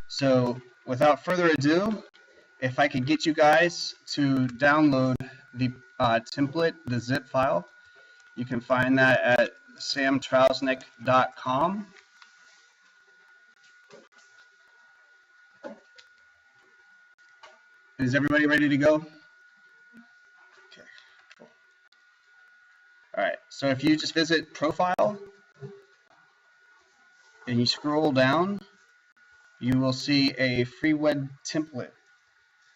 So without further ado, if I could get you guys to download the template, the zip file, you can find that at samtrausneck.com. Is everybody ready to go? Okay, cool. All right, so if you just visit Profile and you scroll down, you will see a free web template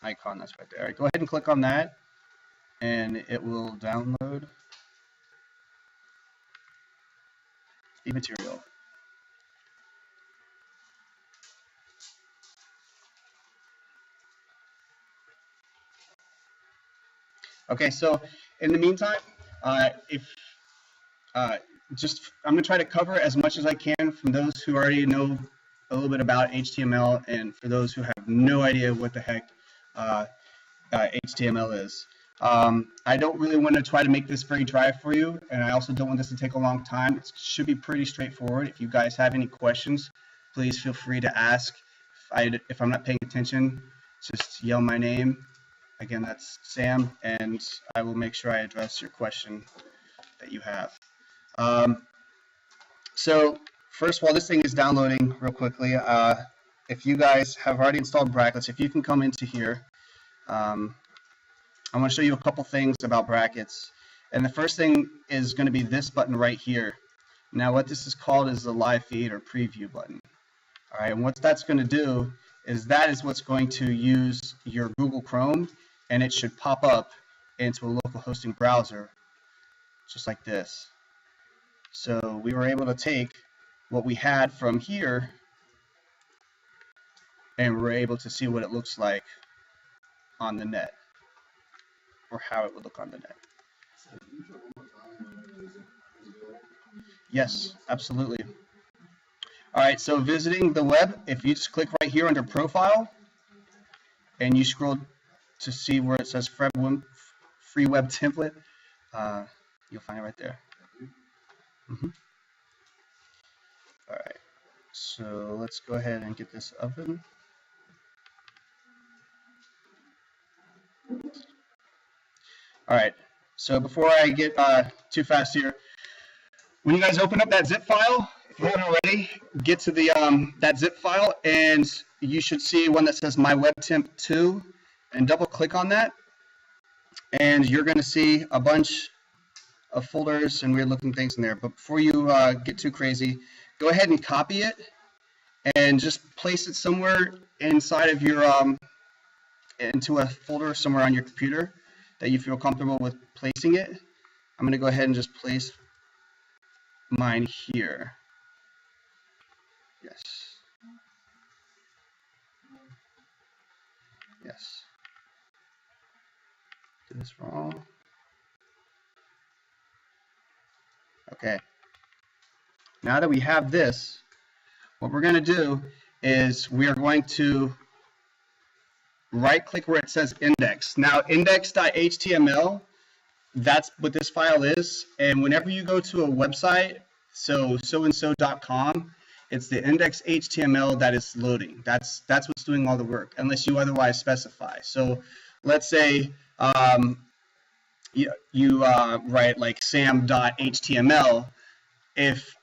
icon that's right there. All right, go ahead and click on that, and it will download the material. Okay, so in the meantime, I'm going to try to cover as much as I can from those who already know a little bit about HTML, and for those who have no idea what the heck HTML is. I don't really want to try to make this very dry for you, and I also don't want this to take a long time. It should be pretty straightforward. If you guys have any questions, please feel free to ask. If I'm not paying attention, just yell my name. Again, that's Sam, and I will make sure I address your question that you have. So first of all, this thing is downloading real quickly. If you guys have already installed brackets, if you can come into here, I'm going to show you a couple things about brackets. And the first thing is going to be this button right here. Now what this is called is the live feed or preview button. All right, and what that's going to do is that is what's going to use your Google Chrome, and it should pop up into a local hosting browser just like this. So we were able to take what we had from here and we're able to see what it looks like on the net, or how it would look on the net. Yes, absolutely. All right, so visiting the web, if you just click right here under Profile and you scroll to see where it says free web template, you'll find it right there. All right, so let's go ahead and get this open. All right, so before I get too fast here, when you guys open up that zip file, if you haven't already, get to the that zip file, and you should see one that says My Web Temp 2, and double click on that, and you're going to see a bunch of folders and weird looking things in there. But before you get too crazy, go ahead and copy it and just place it somewhere inside of your into a folder somewhere on your computer that you feel comfortable with placing it. I'm going to go ahead and just place mine here. Yes. Yes. Did this wrong. Okay. Now that we have this, what we're going to do is we are going to right-click where it says index. Now, index.html, that's what this file is. And whenever you go to a website, so-and-so.com, it's the index.html that is loading. That's what's doing all the work, unless you otherwise specify. So let's say you write like sam.html. If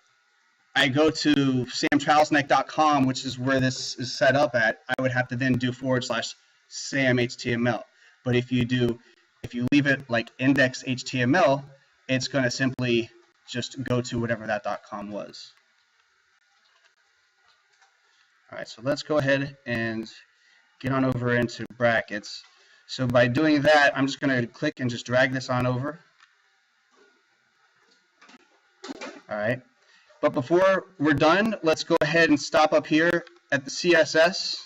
I go to samtrausneck.com, which is where this is set up at, I would have to then do /sam.html. But if you leave it like index.html, it's going to simply just go to whatever that .com was. All right, so let's go ahead and get on over into brackets. So by doing that, I'm just going to click and just drag this on over. All right. But before we're done, let's go ahead and stop up here at the CSS.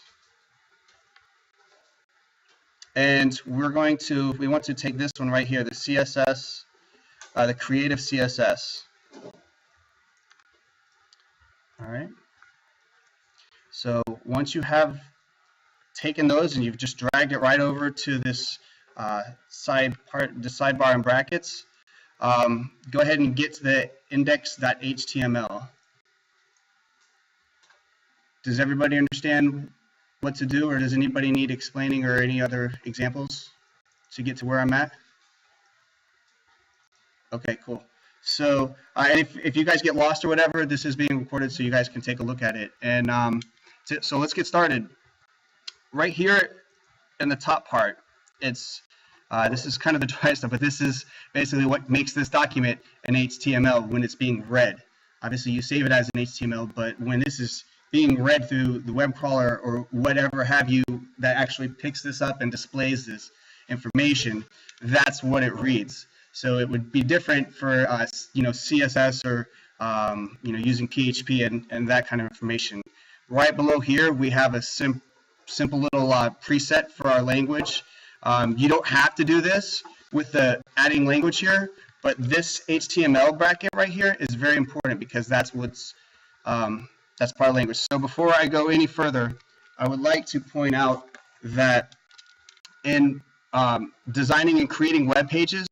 And we want to take this one right here, the CSS, the creative CSS. All right. So once you have taken those and you've just dragged it right over to this sidebar and brackets, go ahead and get to the index.html. Does everybody understand what to do, or does anybody need explaining or any other examples to get to where I'm at? Okay, cool. So and if you guys get lost or whatever, this is being recorded so you guys can take a look at it. And so let's get started. Right here in the top part, it's this is kind of the dry stuff, but this is basically what makes this document an HTML when it's being read. Obviously, you save it as an HTML, but when this is being read through the web crawler or whatever have you that actually picks this up and displays this information, that's what it reads. So it would be different for CSS or using PHP and that kind of information. Right below here, we have a simple little preset for our language. You don't have to do this with the adding language here, but this HTML bracket right here is very important because that's what's that's part of language. So before I go any further, I would like to point out that in designing and creating web pages,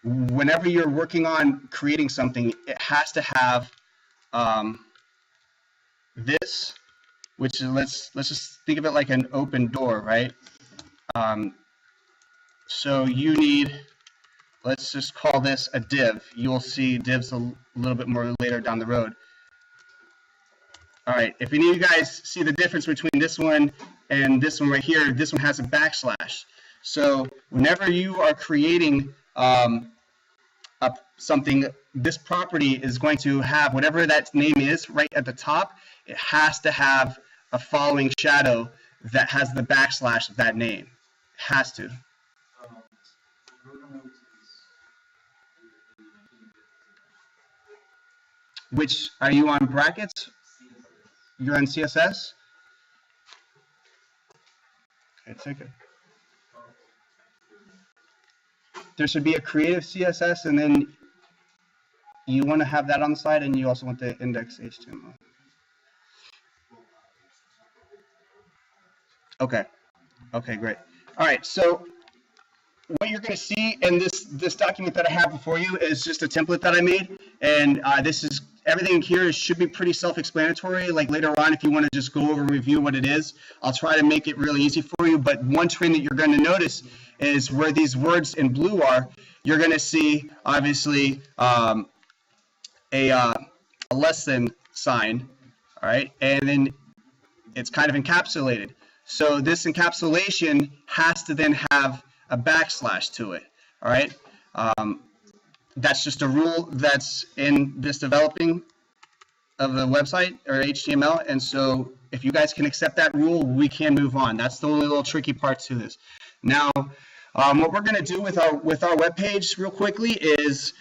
whenever you're working on creating something, it has to have this, which is let's just think of it like an open door, right? So you need, let's just call this a div. You'll see divs a little bit more later down the road. All right, if any of you guys see the difference between this one and this one right here, this one has a backslash. So whenever you are creating something, this property is going to have whatever that name is right at the top. It has to have a following shadow that has the backslash of that name. It has to. Which, are you on brackets? You're on CSS? Okay, take it. There should be a creative CSS, and then you want to have that on the side, and you also want the index HTML. Okay. Okay, great. All right, so what you're going to see in this document that I have before you is just a template that I made, and this is everything here should be pretty self-explanatory. Like later on, if you want to just go over and review what it is, I'll try to make it really easy for you. But one trend that you're going to notice is where these words in blue are, you're going to see obviously a less than sign, all right, and then it's kind of encapsulated. So this encapsulation has to then have a backslash to it, all right? That's just a rule that's in this developing of the website or HTML, and so if you guys can accept that rule, we can move on. That's the only little tricky part to this. Now, what we're going to do with our web page real quickly is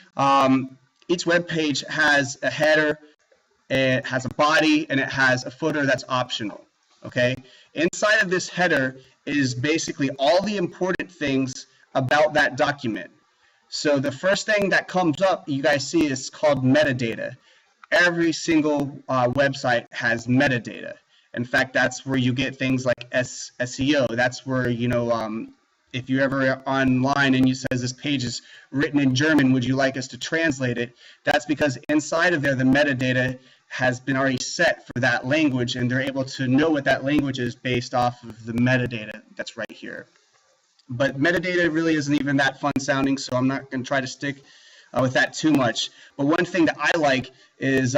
each web page has a header, it has a body, and it has a footer that's optional. Okay, inside of this header is basically all the important things about that document. So the first thing that comes up, you guys see, is called metadata. Every single website has metadata. In fact, that's where you get things like SEO. That's where, if you're ever online and you says this page is written in German, would you like us to translate it? That's because inside of there, the metadata has been already set for that language, and they're able to know what that language is based off of the metadata that's right here. But metadata really isn't even that fun sounding, so I'm not going to try to stick with that too much. But one thing that I like is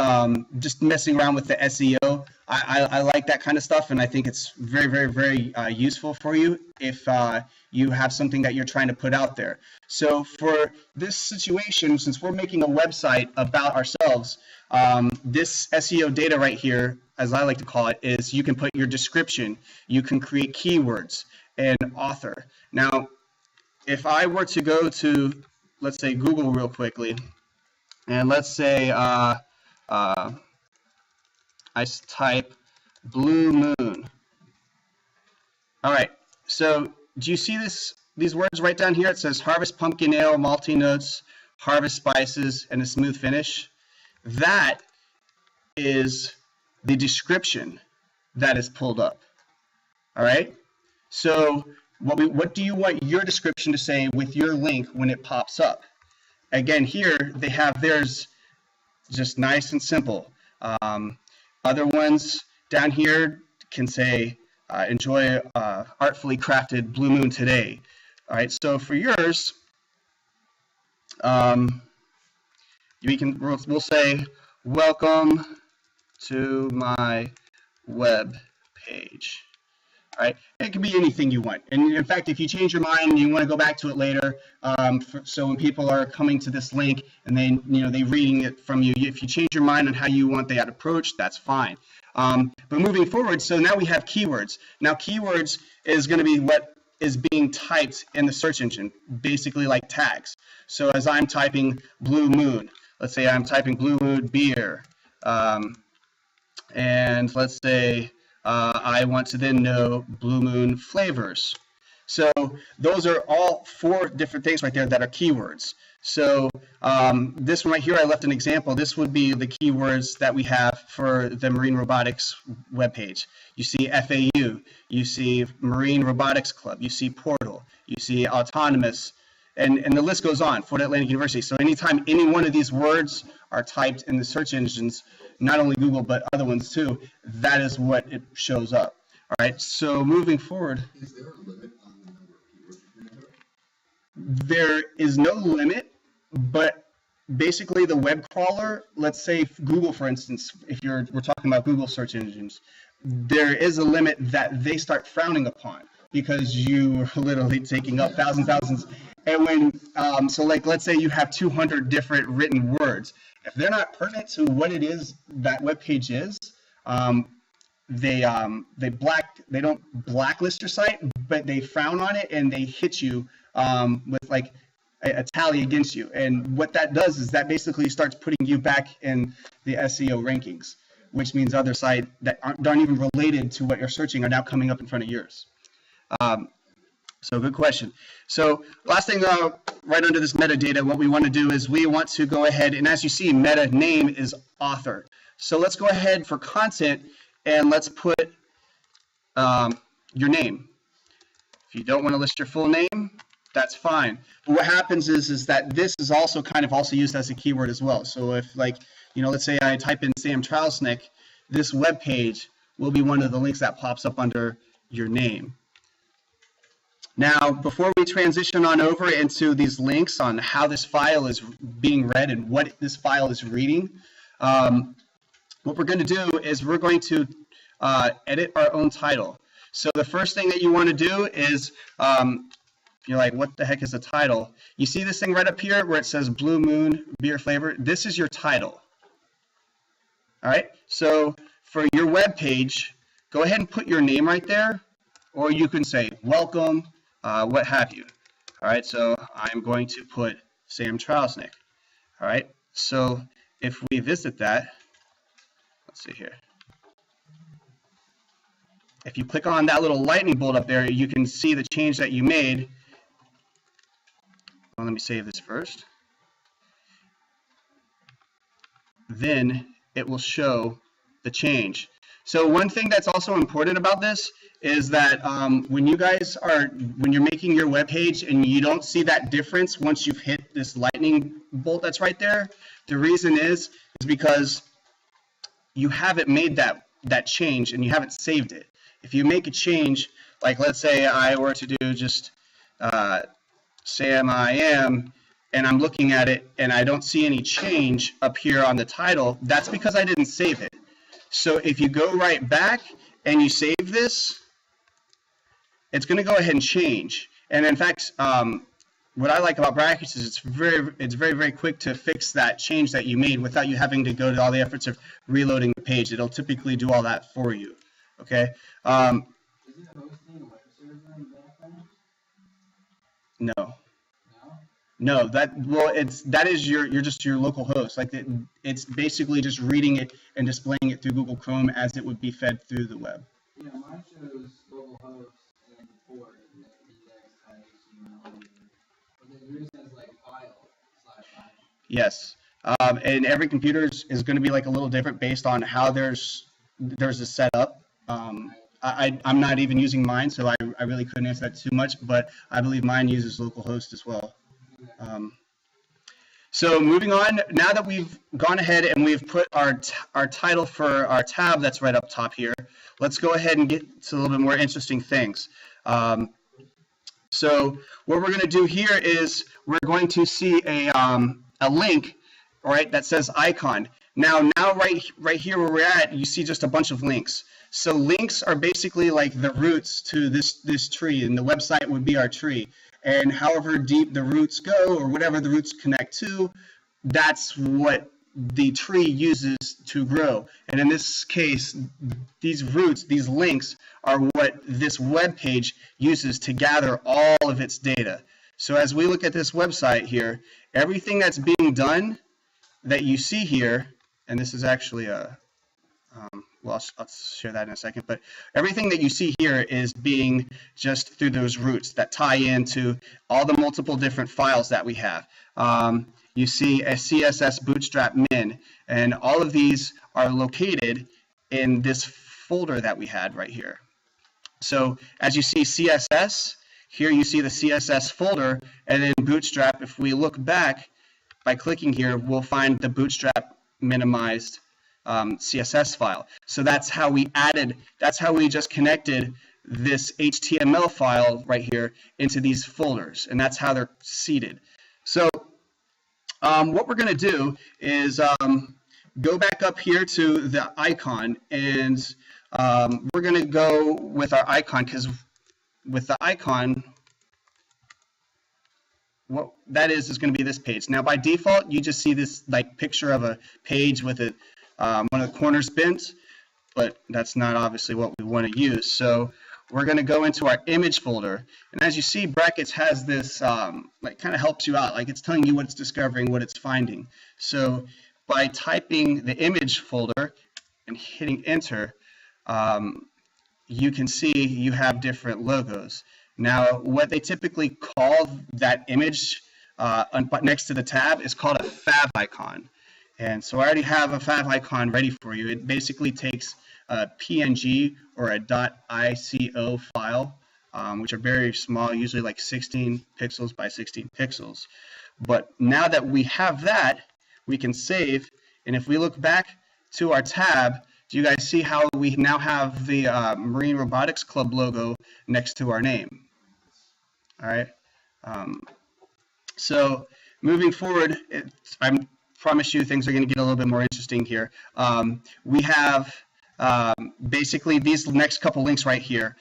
just messing around with the SEO. I like that kind of stuff, and I think it's very, very, very useful for you if you have something that you're trying to put out there. So for this situation, since we're making a website about ourselves, this SEO data right here, as I like to call it, is you can put your description, you can create keywords, and author. Now, if I were to go to, let's say, Google real quickly, and let's say I type blue moon. All right, so do you see these words right down here? It says harvest pumpkin ale, malty notes, harvest spices, and a smooth finish. That is the description that is pulled up. All right, so what do you want your description to say with your link when it pops up? Again, here they have theirs just nice and simple. Other ones down here can say, enjoy artfully crafted blue moon today. All right, so for yours, we'll say, welcome to my web page. All right, it can be anything you want. And in fact, if you change your mind and you want to go back to it later, so when people are coming to this link and they reading it from you, if you change your mind on how you want that approach, that's fine. But moving forward, so now we have keywords. Now keywords is going to be what is being typed in the search engine, basically like tags. So as I'm typing blue moon, let's say I'm typing blue moon beer, and let's say I want to then know blue moon flavors. So those are all 4 different things right there that are keywords. So this one right here, I left an example. This would be the keywords that we have for the Marine Robotics webpage. You see FAU, you see Marine Robotics Club, you see Portal, you see Autonomous, and the list goes on, Fort Atlantic University. So anytime any one of these words are typed in the search engines, not only Google, but other ones too, that is what it shows up. All right, so moving forward. Is there a limit on the number of keywords you can enter? There is no limit, but basically the web crawler, let's say Google, for instance, if we're talking about Google search engines, there is a limit that they start frowning upon because you are literally taking up thousands. And when, so like, let's say you have 200 different written words. If they're not pertinent to what it is that web page is, they don't blacklist your site, but they frown on it and they hit you with like a tally against you. And what that does is that basically starts putting you back in the SEO rankings, which means other sites that aren't even related to what you're searching are now coming up in front of yours. So good question. So last thing, right under this metadata, what we want to do is we want to go ahead, and as you see, meta name is author. So let's go ahead for content and let's put your name. If you don't want to list your full name, that's fine. But what happens is that this is also kind of also used as a keyword as well. So if like, let's say I type in Sam Trausneck, this web page will be one of the links that pops up under your name. Now, before we transition on over into these links on how this file is being read and what this file is reading, what we're going to do is we're going to edit our own title. So the first thing that you want to do is, you're like, what the heck is a title? You see this thing right up here where it says Blue Moon Beer Flavor? This is your title. All right, so for your web page, go ahead and put your name right there, or you can say welcome, what have you. All right, so I'm going to put Sam Trausneck. All right, so if we visit that, let's see here. If you click on that little lightning bolt up there, you can see the change that you made. Well, let me save this first. Then it will show the change. So one thing that's also important about this is that when you're making your web page and you don't see that difference once you've hit this lightning bolt that's right there, the reason is because you haven't made that change and you haven't saved it. If you make a change, like let's say I were to do just Sam I am, and I'm looking at it and I don't see any change up here on the title, that's because I didn't save it. So if you go right back and you save this, it's going to go ahead and change. And in fact, what I like about brackets is it's very quick to fix that change that you made without you having to go to all the efforts of reloading the page. It'll typically do all that for you. Okay. Is it hosting a web server in the background? No. No, that is you're just your local host. Like it's basically just reading it and displaying it through Google Chrome as it would be fed through the web. Yeah, mine shows local host and port and index.html, but then yours has like file/file. Yes, and every computer is going to be like a little different based on how there's a setup. I'm not even using mine, so I really couldn't answer that too much, but I believe mine uses localhost as well. So moving on, now that we've gone ahead and we've put our title for our tab that's right up top here, let's go ahead and get to a little bit more interesting things. So what we're going to do here is we're going to see a link, all right, that says icon. Now right here where we're at, you see just a bunch of links. So links are basically like the roots to this tree, and the website would be our tree. And however deep the roots go, or whatever the roots connect to, that's what the tree uses to grow. And in this case, these roots, these links, are what this web page uses to gather all of its data. So as we look at this website here, everything that's being done that you see here, and this is actually a well, I'll share that in a second, but everything that you see here is being just through those roots that tie into all the multiple different files that we have. You see a CSS bootstrap min, and all of these are located in this folder that we had right here. So as you see CSS, here you see the CSS folder, and then bootstrap, if we look back by clicking here, we'll find the bootstrap minimized CSS file. So that's how we just connected this HTML file right here into these folders, and that's how they're seated. So what we're going to do is go back up here to the icon, and we're going to go with our icon, because with the icon, what that is going to be this page. Now by default, you just see this like picture of a page with a one of the corners bent, but that's not obviously what we want to use. So we're going to go into our image folder, and as you see, brackets has this like kind of helps you out, like it's telling you what it's discovering, what it's finding. So by typing the image folder and hitting enter, you can see you have different logos. Now what they typically call that image next to the tab is called a fav icon. And so I already have a fav icon ready for you. It basically takes a PNG or a .ico file, which are very small, usually like 16 pixels by 16 pixels. But now that we have that, we can save. And if we look back to our tab, do you guys see how we now have the Marine Robotics Club logo next to our name? All right. So moving forward, I promise you things are going to get a little bit more interesting here. We have basically these next couple links right here.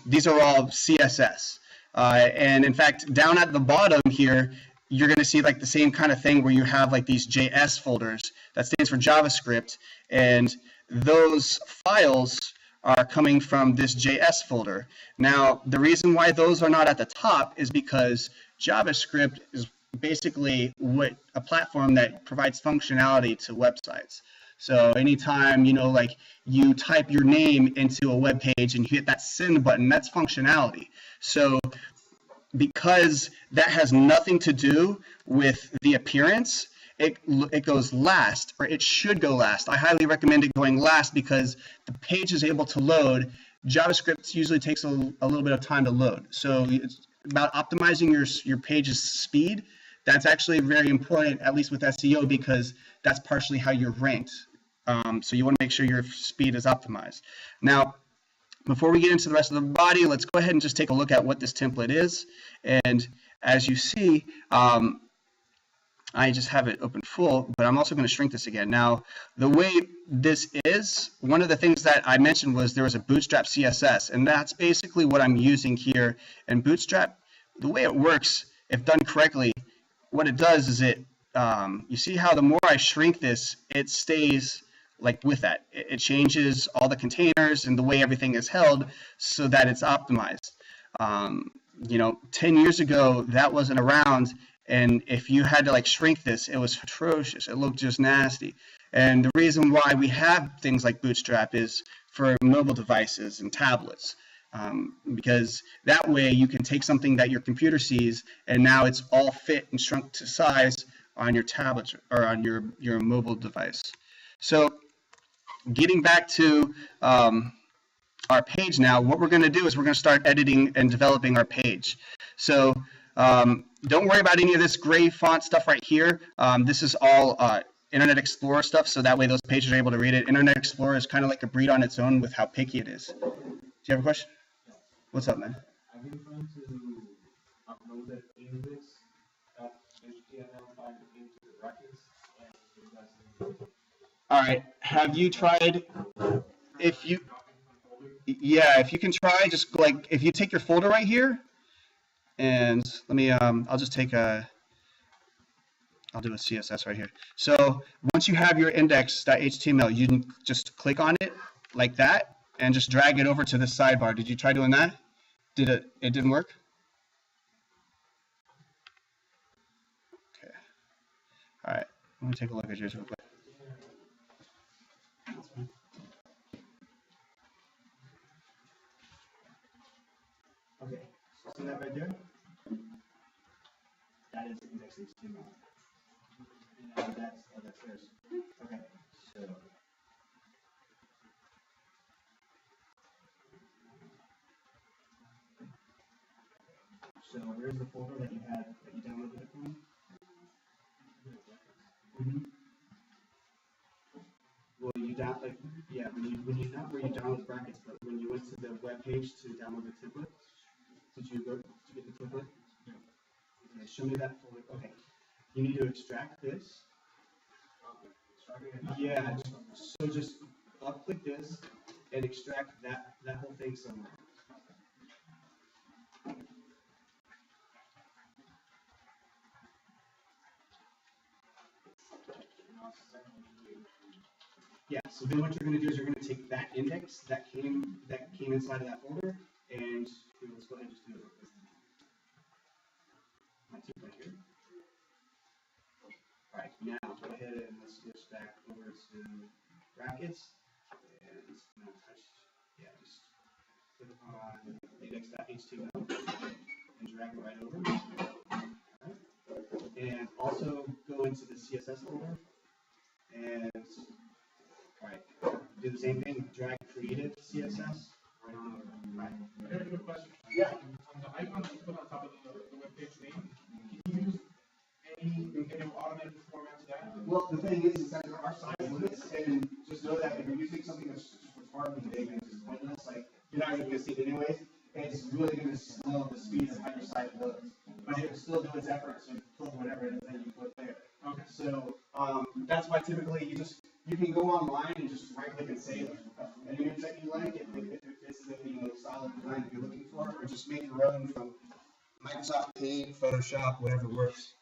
These are all CSS. And in fact, down at the bottom here, you're going to see like the same kind of thing where you have like these JS folders. That stands for JavaScript. And those files are coming from this JS folder. Now, the reason why those are not at the top is because JavaScript is basically a platform that provides functionality to websites. So anytime, like you type your name into a web page and you hit that send button, that's functionality. So because that has nothing to do with the appearance, it goes last, or it should go last. I highly recommend it going last because the page is able to load. JavaScript usually takes a little bit of time to load. So it's about optimizing your page's speed. That's actually very important, at least with SEO, because that's partially how you're ranked. So you want to make sure your speed is optimized. Now, before we get into the rest of the body, let's go ahead and just take a look at what this template is. And as you see, I just have it open full, but I'm also going to shrink this again. Now, the way this is, one of the things that I mentioned was there was a Bootstrap CSS, and that's basically what I'm using here. And Bootstrap, the way it works, if done correctly, what it does is you see how the more I shrink this, it stays like with that. It changes all the containers and the way everything is held so that it's optimized. 10 years ago, that wasn't around. And if you had to like shrink this, it was atrocious. It looked just nasty. And the reason why we have things like Bootstrap is for mobile devices and tablets, because that way you can take something that your computer sees and now it's all fit and shrunk to size on your tablet or on your mobile device. So getting back to our page now, what we're going to do is we're going to start editing and developing our page. So don't worry about any of this gray font stuff right here. This is all Internet Explorer stuff, so that way those pages are able to read it. Internet Explorer is kind of like a breed on its own with how picky it is. Do you have a question? What's up, man? I've been trying to upload that index, that HTML file into the brackets, and it doesn't. All right. Have you tried? If you, yeah, if you can try, just like if you take your folder right here, and let me, I'll just take a. I'll do a CSS right here. So once you have your index.html, you can just click on it like that and just drag it over to the sidebar. Did you try doing that? Did it? It didn't work? Okay. All right. Let me take a look at yours real quick. Okay. So see that right there? That is index.html. That's theirs. Okay. So here's the folder that you had that you downloaded it from. Well, you down like yeah when you not where you download the brackets, but when you went to the web page to download the template, did you go to get the template? Okay, show me that folder. Okay, you need to extract this. Yeah, so just click this and extract that whole thing somewhere. Yeah, so then what you're going to do is you're going to take that index that came inside of that folder, and let's go ahead and just do it real quick. My template here. All right, now go ahead and let's switch back over to brackets, and now touch, yeah, just click on index.html and drag it right over. All right. And also go into the CSS folder, and all right, do the same thing, drag creative CSS right on over. Right. I have a good question. Yeah. On the icon that you put on top of the web page name, can you use any automated format to that? Well, the thing is that there are size limits, and just know that if you're using something that's retardedly big and just pointless, like you're not even going to see it anyways, it's really going to slow the speed of how your site loads. But it will still do its effort, so put whatever it is that you put there. Okay. So that's why typically you can go online and just right click and save an image that you like if it's the style of design that you're looking for, or just make your own from Microsoft Paint, Photoshop, whatever works.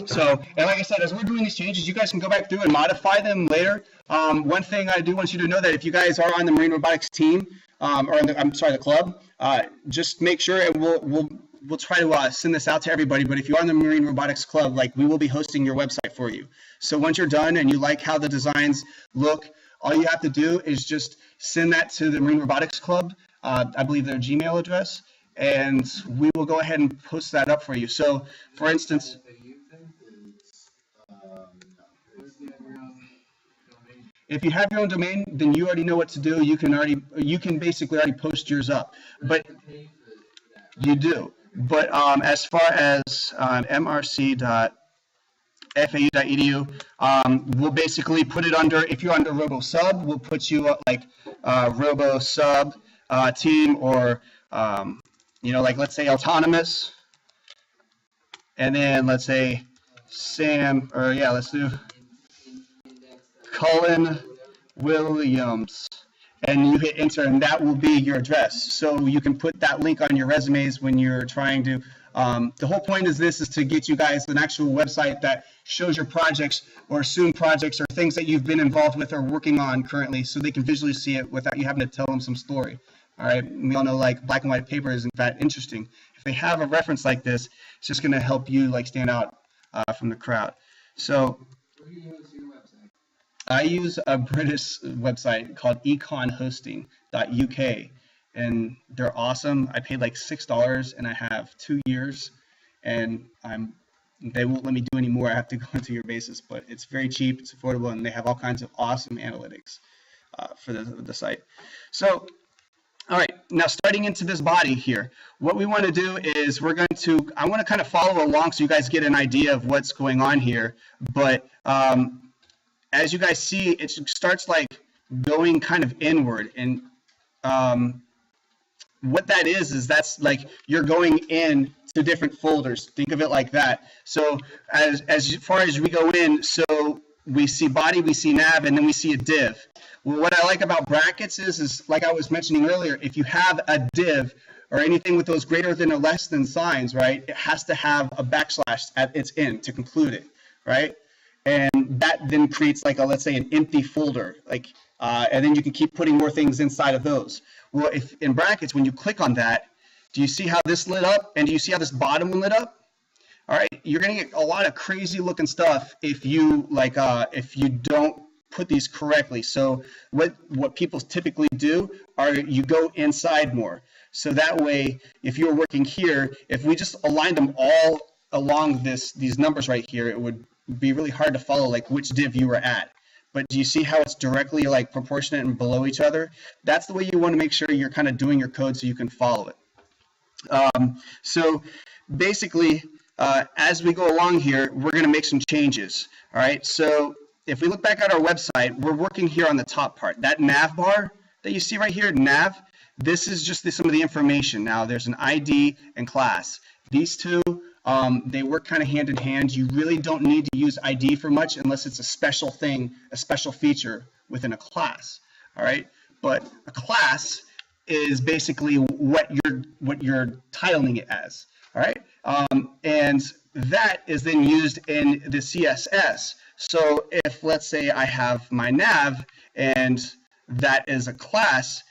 So, and like I said, as we're doing these changes, you guys can go back through and modify them later. One thing I do want you to know that if you guys are on the Marine Robotics team, or the club, just make sure, and we'll try to send this out to everybody. But if you're on the Marine Robotics Club, like we will be hosting your website for you. So once you're done and you like how the designs look, all you have to do is just send that to the Marine Robotics Club. I believe their Gmail address, and we will go ahead and post that up for you. So, for instance. If you have your own domain, then you already know what to do. You can basically already post yours up, but you do. But as far as mrc.fau.edu, we'll basically put it under. If you're under RoboSub, we'll put you up like RoboSub team, or like let's say autonomous, and then let's say Sam, or yeah, let's do Cullen Williams, and you hit enter, and that will be your address. So you can put that link on your resumes when you're trying to. The whole point is to get you guys an actual website that shows your projects or soon projects or things that you've been involved with or working on currently, so they can visually see it without you having to tell them some story. All right, we all know like black and white paper isn't that interesting. If they have a reference like this, it's just going to help you like stand out from the crowd. So. What do you use your website? I use a British website called econhosting.uk, and they're awesome. I paid like $6, and I have 2 years, and they won't let me do any more. I have to go into your basis, but it's very cheap, it's affordable, and they have all kinds of awesome analytics for the site. So All right, now starting into this body here, what we want to do is I want to kind of follow along so you guys get an idea of what's going on here. But as you guys see, it starts like going kind of inward. And what that is that's like you're going in to different folders. Think of it like that. So as far as we go in, so we see body, we see nav, and then we see a div. Well, what I like about brackets is like I was mentioning earlier, if you have a div or anything with those greater than or less than signs, right, it has to have a backslash at its end to conclude it, right? And that then creates like let's say an empty folder, like, and then you can keep putting more things inside of those. Well, if in brackets, when you click on that, do you see how this lit up? And do you see how this bottom one lit up? All right, you're gonna get a lot of crazy looking stuff if you if you don't put these correctly. So what people typically do are you go inside more. So that way, if you were working here, if we just aligned them all along these numbers right here, it would be really hard to follow like which div you were at. But do you see how it's directly like proportionate and below each other? That's the way you want to make sure you're kind of doing your code so you can follow it. So basically, as we go along here, we're going to make some changes. All right. So if we look back at our website, we're working here on the top part. That nav bar that you see right here, nav, this is just some of the information. Now there's an ID and class. These two, they work kind of hand in hand. You really don't need to use ID for much unless it's a special thing, a special feature within a class. All right. But a class is basically what you're titling it as. All right. And that is then used in the CSS. So if let's say I have my nav and that is a class,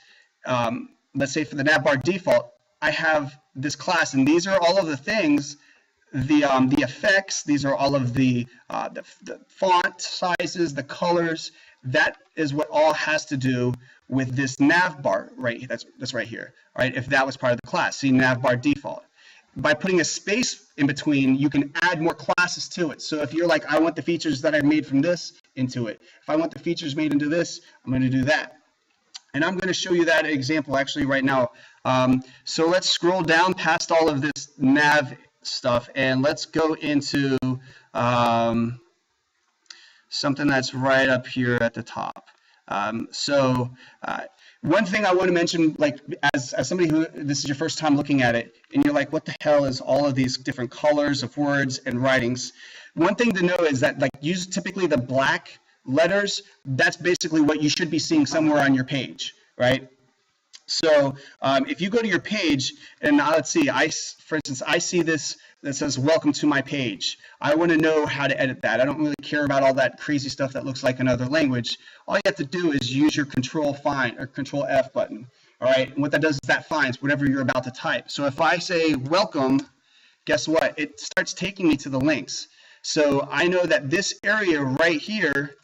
let's say for the nav bar default, I have this class, and these are all of the things, the effects. These are all of the font sizes, the colors. That is what all has to do with this nav bar right. That's right here. All right. If that was part of the class, see nav bar default. By putting a space in between, you can add more classes to it. So if you're like, I want the features that I made from this into it. If I want the features made into this, I'm going to do that. And I'm going to show you that example actually right now. So let's scroll down past all of this nav stuff and let's go into something that's right up here at the top. One thing I want to mention, like as somebody who this is your first time looking at it, and you're like, what the hell is all of these different colors of words and writings? One thing to know is that like use typically the black letters. That's basically what you should be seeing somewhere on your page, right? So if you go to your page, and let's see, for instance, I see this that says welcome to my page. I want to know how to edit that. I don't really care about all that crazy stuff that looks like another language. All you have to do is use your Control F button. All right, and what that does is that finds whatever you're about to type. So if I say welcome, guess what? It starts taking me to the links. So I know that this area right here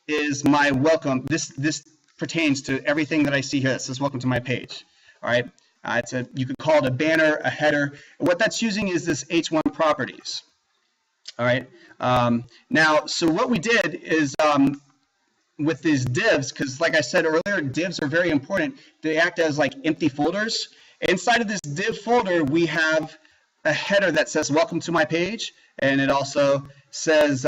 is my welcome. This pertains to everything that I see here that says welcome to my page. All right. You could call it a banner, a header. What that's using is this H1 properties. All right. Now, so what we did is with these divs, because like I said earlier, divs are very important. They act as like empty folders. Inside of this div folder, we have a header that says welcome to my page, and it also says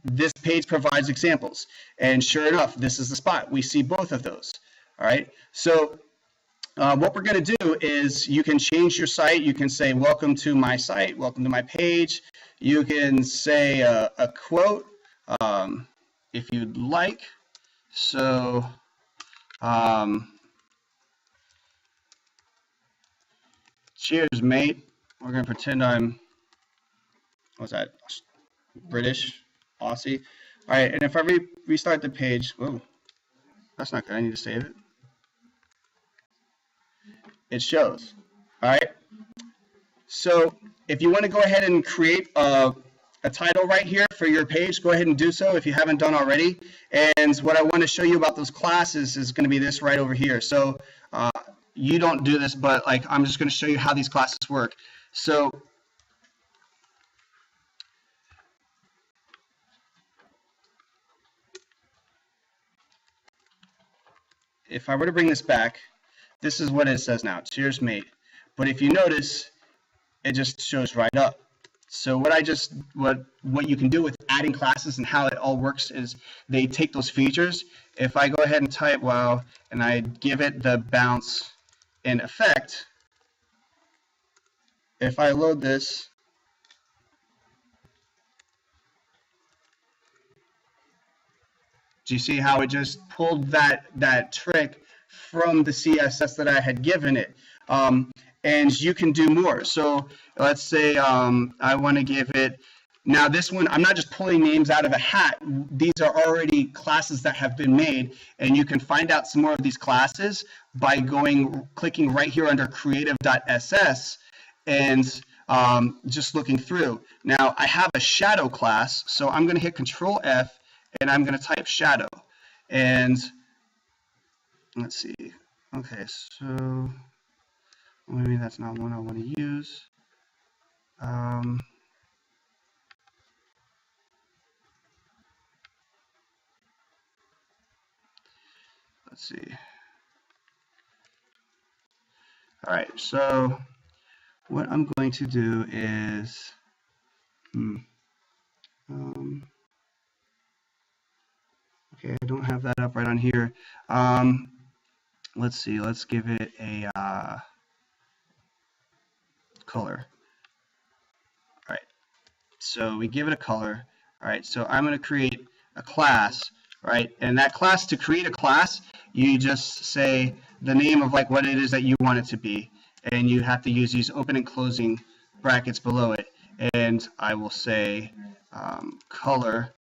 this page provides examples. And sure enough, this is the spot. We see both of those. All right. So what we're going to do is you can change your site. You can say, welcome to my site, welcome to my page. You can say a quote if you'd like. So cheers, mate. We're going to pretend I'm, what's that, British, Aussie. All right, and if I restart the page, whoa, that's not good. I need to save it. It shows. All right. So if you want to go ahead and create a title right here for your page, go ahead and do so if you haven't done already. And what I want to show you about those classes is going to be this right over here. So you don't do this, but like I'm just going to show you how these classes work. So if I were to bring this back, this is what it says now, cheers mate. But if you notice, it just shows right up. So what you can do with adding classes and how it all works is they take those features. If I go ahead and type wow and I give it the bounce in effect, if I load this, do you see how it just pulled that trick from the CSS that I had given it? And you can do more. So let's say I want to give it, now this one, I'm not just pulling names out of a hat. These are already classes that have been made, and you can find out some more of these classes by clicking right here under creative.ss and just looking through. Now I have a shadow class, so I'm going to hit Control F and I'm going to type shadow. And let's see. Okay, so maybe that's not one I want to use. Let's see. All right, so what I'm going to do is, okay, I don't have that up right on here. Let's see, let's give it a color. All right, so we give it a color. All right, so I'm going to create a class, right? And that class, to create a class, you just say the name of like what it is that you want it to be, and you have to use these open and closing brackets below it. And I will say color.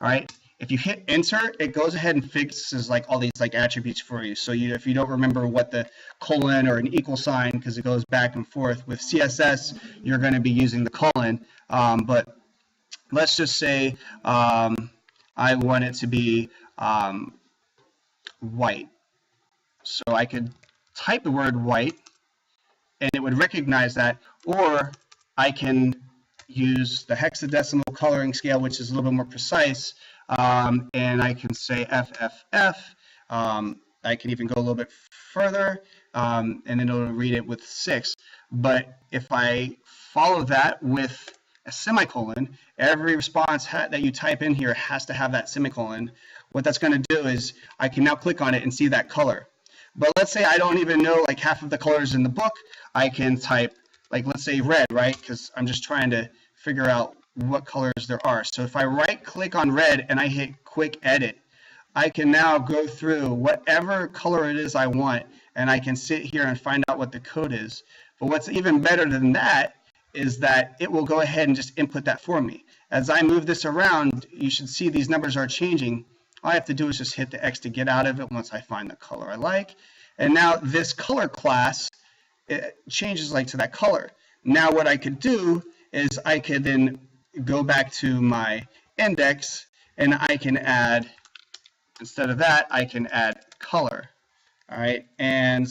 All right. If you hit enter, it goes ahead and fixes like all these like attributes for you. So if you don't remember what the colon or an equal sign, because it goes back and forth with CSS, you're going to be using the colon. But let's just say I want it to be white. So I could type the word white and it would recognize that, or I can use the hexadecimal coloring scale, which is a little bit more precise, and I can say FFF. I can even go a little bit further, and then it'll read it with 6. But if I follow that with a semicolon, every response that you type in here has to have that semicolon. What that's going to do is I can now click on it and see that color. But let's say I don't even know like half of the colors in the book. I can type, like, let's say red, right? Because I'm just trying to figure out what colors there are. So if I right click on red and I hit quick edit, I can now go through whatever color it is I want, and I can sit here and find out what the code is. But what's even better than that is that it will go ahead and just input that for me. As I move this around, you should see these numbers are changing. All I have to do is just hit the X to get out of it once I find the color I like. And now this color class, it changes like to that color. Now what I could do is I could then go back to my index and I can add, instead of that, I can add color. All right, and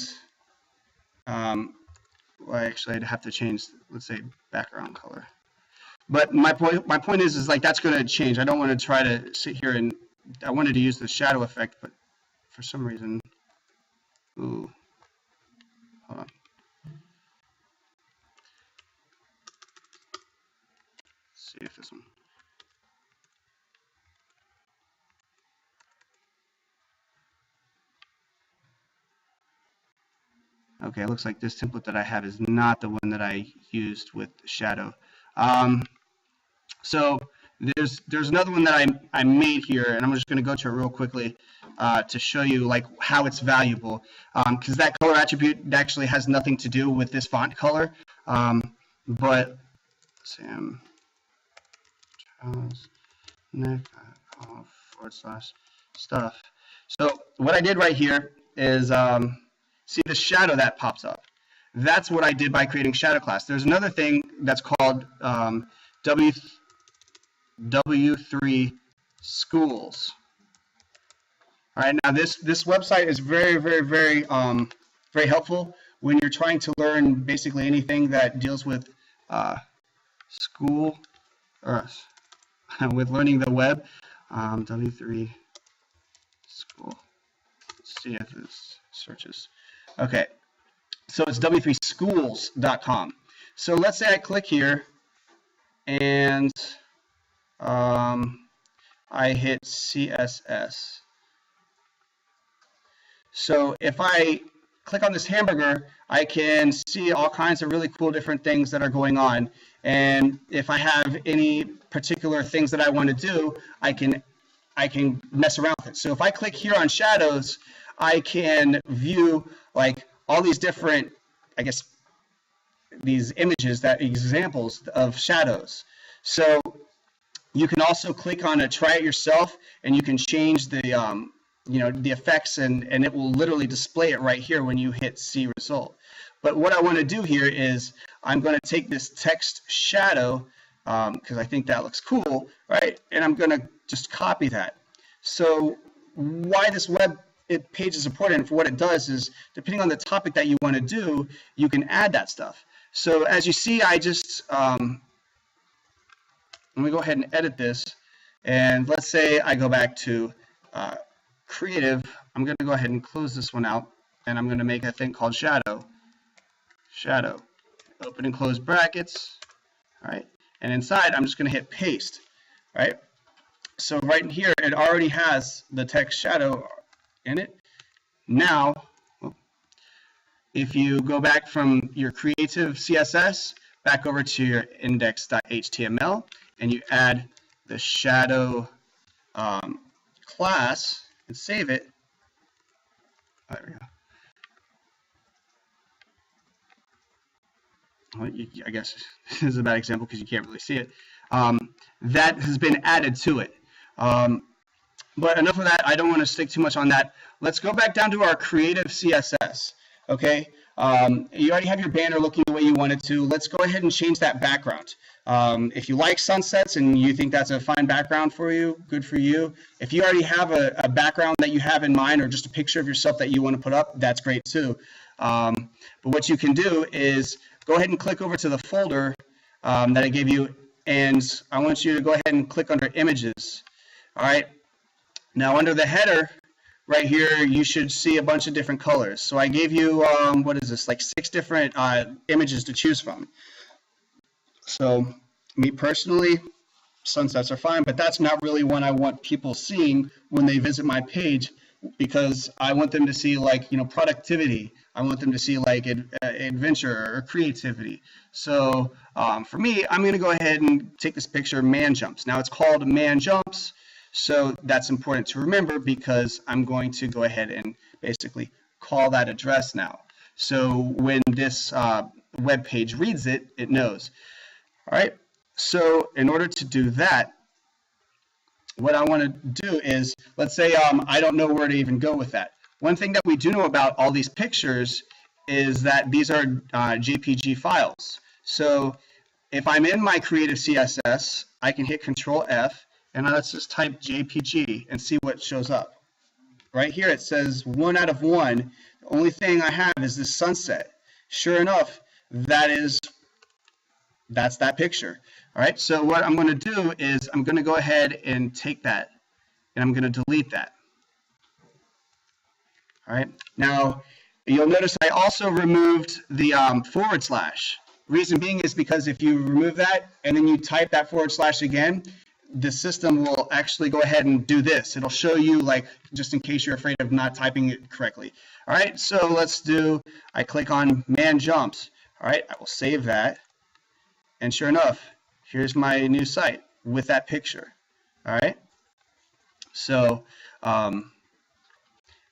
well, actually I'd have to change, let's say, background color. But my point is like that's going to change. I don't want to try to sit here and I wanted to use the shadow effect, but for some reason, ooh, hold on. Let's see if this one. Okay, it looks like this template that I have is not the one that I used with shadow. So there's another one that I made here, and I'm just going to go to it real quickly to show you like how it's valuable. Because that color attribute actually has nothing to do with this font color. But Sam Trausneck /stuff. So what I did right here is see the shadow that pops up. That's what I did by creating shadow class. There's another thing that's called W3 schools. All right, now this website is very, very, very, very helpful when you're trying to learn basically anything that deals with school or with learning the web. W3 school see if this searches. Okay, so it's w3schools.com. So let's say I click here and I hit CSS. So if I click on this hamburger, I can see all kinds of really cool different things that are going on. And if I have any particular things that I want to do, I can mess around with it. So if I click here on shadows, I can view like all these different, I guess, these images, that examples of shadows. So you can also click on a try it yourself, and you can change the the effects, and it will literally display it right here when you hit see result. But what I want to do here is I'm going to take this text shadow because I think that looks cool, right? And I'm going to just copy that. So why this web page is important for what it does is, depending on the topic that you want to do, you can add that stuff. So as you see, I just let me go ahead and edit this, and let's say I go back to creative. I'm going to go ahead and close this one out, and I'm going to make a thing called shadow, open and close brackets, all right, and inside I'm just going to hit paste, right? So right in here it already has the text shadow in it. Now if you go back from your creative CSS back over to your index.html and you add the shadow class and save it, there we go. Well, I guess this is a bad example because you can't really see it. That has been added to it. But enough of that. I don't want to stick too much on that. Let's go back down to our creative CSS. Okay, you already have your banner looking the way you want it to. Let's go ahead and change that background. If you like sunsets and you think that's a fine background for you, good for you. If you already have a background that you have in mind, or just a picture of yourself that you want to put up, that's great too. But what you can do is go ahead and click over to the folder that I gave you, and I want you to go ahead and click under images. All right, now under the header right here, you should see a bunch of different colors. So I gave you, what is this, like 6 different images to choose from. So me personally, sunsets are fine, but that's not really one I want people seeing when they visit my page, because I want them to see, like, productivity. I want them to see like adventure or creativity. So for me, I'm going to go ahead and take this picture, man jumps. Now it's called man jumps. So that's important to remember, because I'm going to go ahead and basically call that address now. So when this web page reads it, it knows. All right. So in order to do that, what I want to do is, let's say I don't know where to even go with that. One thing that we do know about all these pictures is that these are JPG files. So if I'm in my creative CSS, I can hit Control F, and now let's just type JPG and see what shows up. Right here it says 1 out of 1. The only thing I have is this sunset. Sure enough, that's that picture. All right, so what I'm going to do is I'm going to go ahead and take that, and I'm going to delete that. All right, now you'll notice I also removed the /. Reason being is because if you remove that and then you type that / again, the system will actually go ahead and do this. It'll show you, like, just in case you're afraid of not typing it correctly. All right, so let's do, I click on man jumps. All right, I will save that. And sure enough, here's my new site with that picture. All right, so,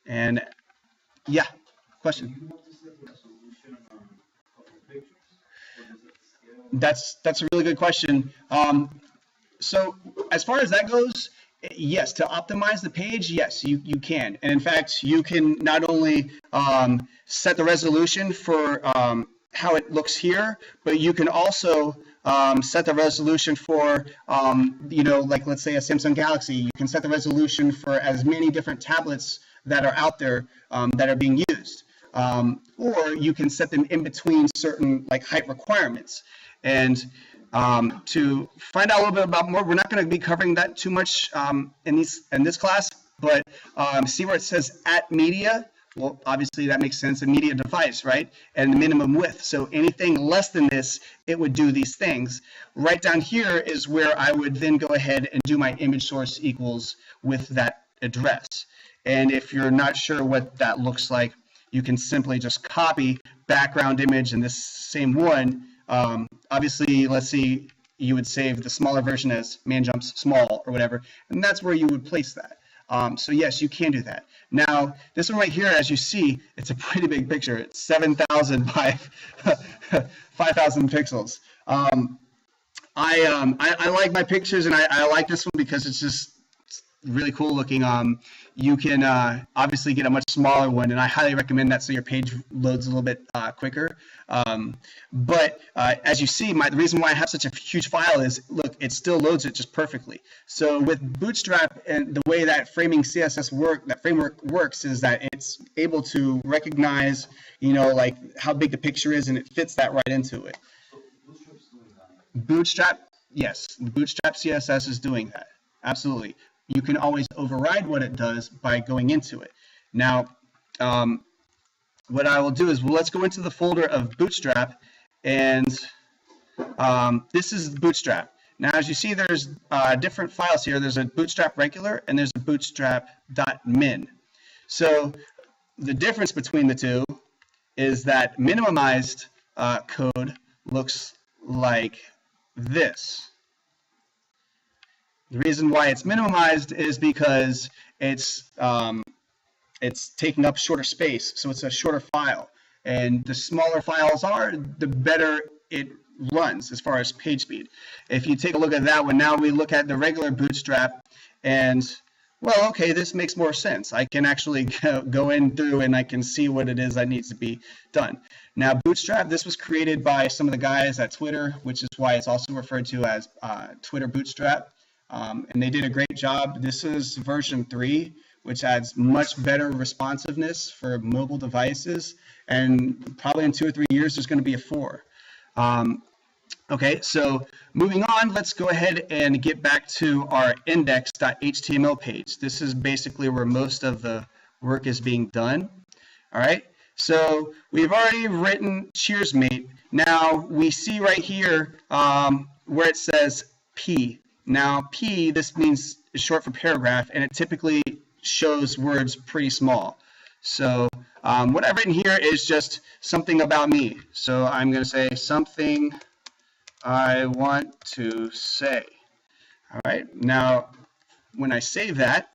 and yeah, question? That's a really good question. So as far as that goes, yes, to optimize the page, yes, you can. And in fact, you can not only set the resolution for how it looks here, but you can also set the resolution for, like, let's say a Samsung Galaxy. You can set the resolution for as many different tablets that are out there that are being used. Or you can set them in between certain, like, height requirements. And to find out a little bit about more, we're not going to be covering that too much in this class. But see where it says at media? Well, obviously that makes sense, a media device, right? And the minimum width. So anything less than this, it would do these things. Right down here is where I would then go ahead and do my image source equals with that address. And if you're not sure what that looks like, you can simply just copy background image in this same one. Obviously, let's see, you would save the smaller version as man jumps small or whatever, and that's where you would place that. So yes, you can do that. Now, this one right here, as you see, it's a pretty big picture. It's 7,000 by 5,000 pixels. I like my pictures, and I like this one because it's just really cool looking. You can obviously get a much smaller one, and I highly recommend that so your page loads a little bit quicker. But as you see, the reason why I have such a huge file is, look, it still loads it just perfectly. So with Bootstrap and the way that framing CSS framework works is that it's able to recognize, like how big the picture is, and it fits that right into it. Bootstrap, yes, Bootstrap CSS is doing that. Absolutely. You can always override what it does by going into it. Now, what I will do is, let's go into the folder of Bootstrap, and this is Bootstrap. Now, as you see, there's different files here. There's a Bootstrap regular, and there's a bootstrap.min. So the difference between the two is that minimized code looks like this. The reason why it's minimized is because it's taking up shorter space, so it's a shorter file. And the smaller files are, the better it runs as far as page speed. If you take a look at that one, now we look at the regular Bootstrap, and well, okay, this makes more sense. I can actually go in through and I can see what it is that needs to be done. Now, Bootstrap, this was created by some of the guys at Twitter, which is why it's also referred to as Twitter Bootstrap. And they did a great job. This is version 3, which adds much better responsiveness for mobile devices. And probably in 2 or 3 years, there's going to be a 4. Okay, so moving on, let's go ahead and get back to our index.html page. This is basically where most of the work is being done. All right, so we've already written cheers, mate. Now we see right here where it says P. Now, P, this means is short for paragraph, and it typically shows words pretty small. So what I've written here is just something about me. So I'm going to say something I want to say. All right. Now, when I save that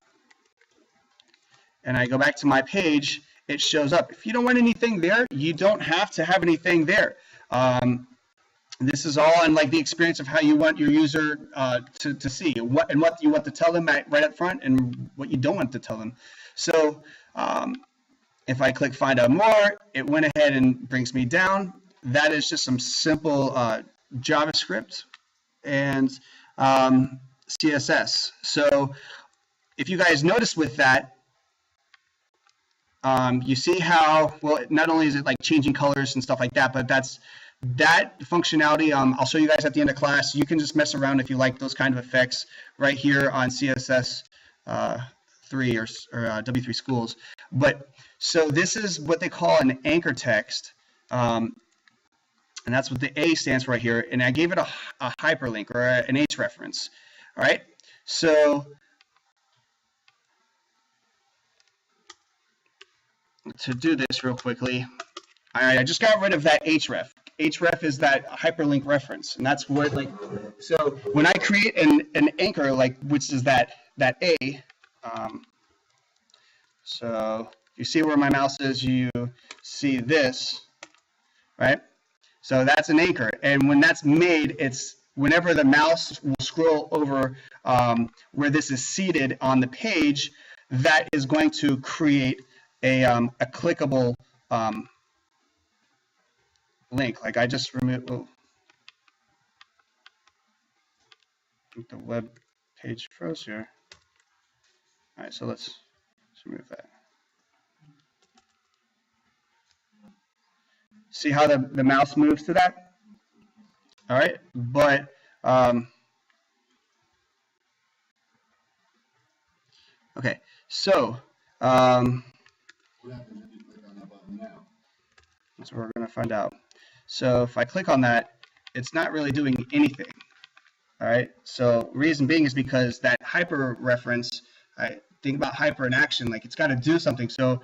and I go back to my page, it shows up. If you don't want anything there, you don't have to have anything there. This is all in like the experience of how you want your user to see what you want to tell them right up front and what you don't want to tell them. So if I click find out more, it went ahead and brings me down. That is just some simple JavaScript and CSS. So if you guys notice with that, you see how, well, not only is it like changing colors and stuff like that, but that functionality, I'll show you guys at the end of class. You can just mess around if you like those kind of effects right here on CSS 3 or W3 Schools. But so this is what they call an anchor text, and that's what the A stands for right here. And I gave it a hyperlink or an H reference. All right. So to do this real quickly, I just got rid of that href. Href is that hyperlink reference, and that's where, like, so when I create an anchor, like, which is that A, so you see where my mouse is, you see this, right? So that's an anchor, and when that's made, it's whenever the mouse will scroll over where this is seated on the page, that is going to create a clickable link. Like I just removed the web page froze here. All right, so let's remove that. See how the mouse moves to that? All right, but okay, So What happens if you click on that button now? that's what we're going to find out. So if I click on that, it's not really doing anything. All right. So reason being is because that hyper reference, I think about hyper in action, like it's got to do something. So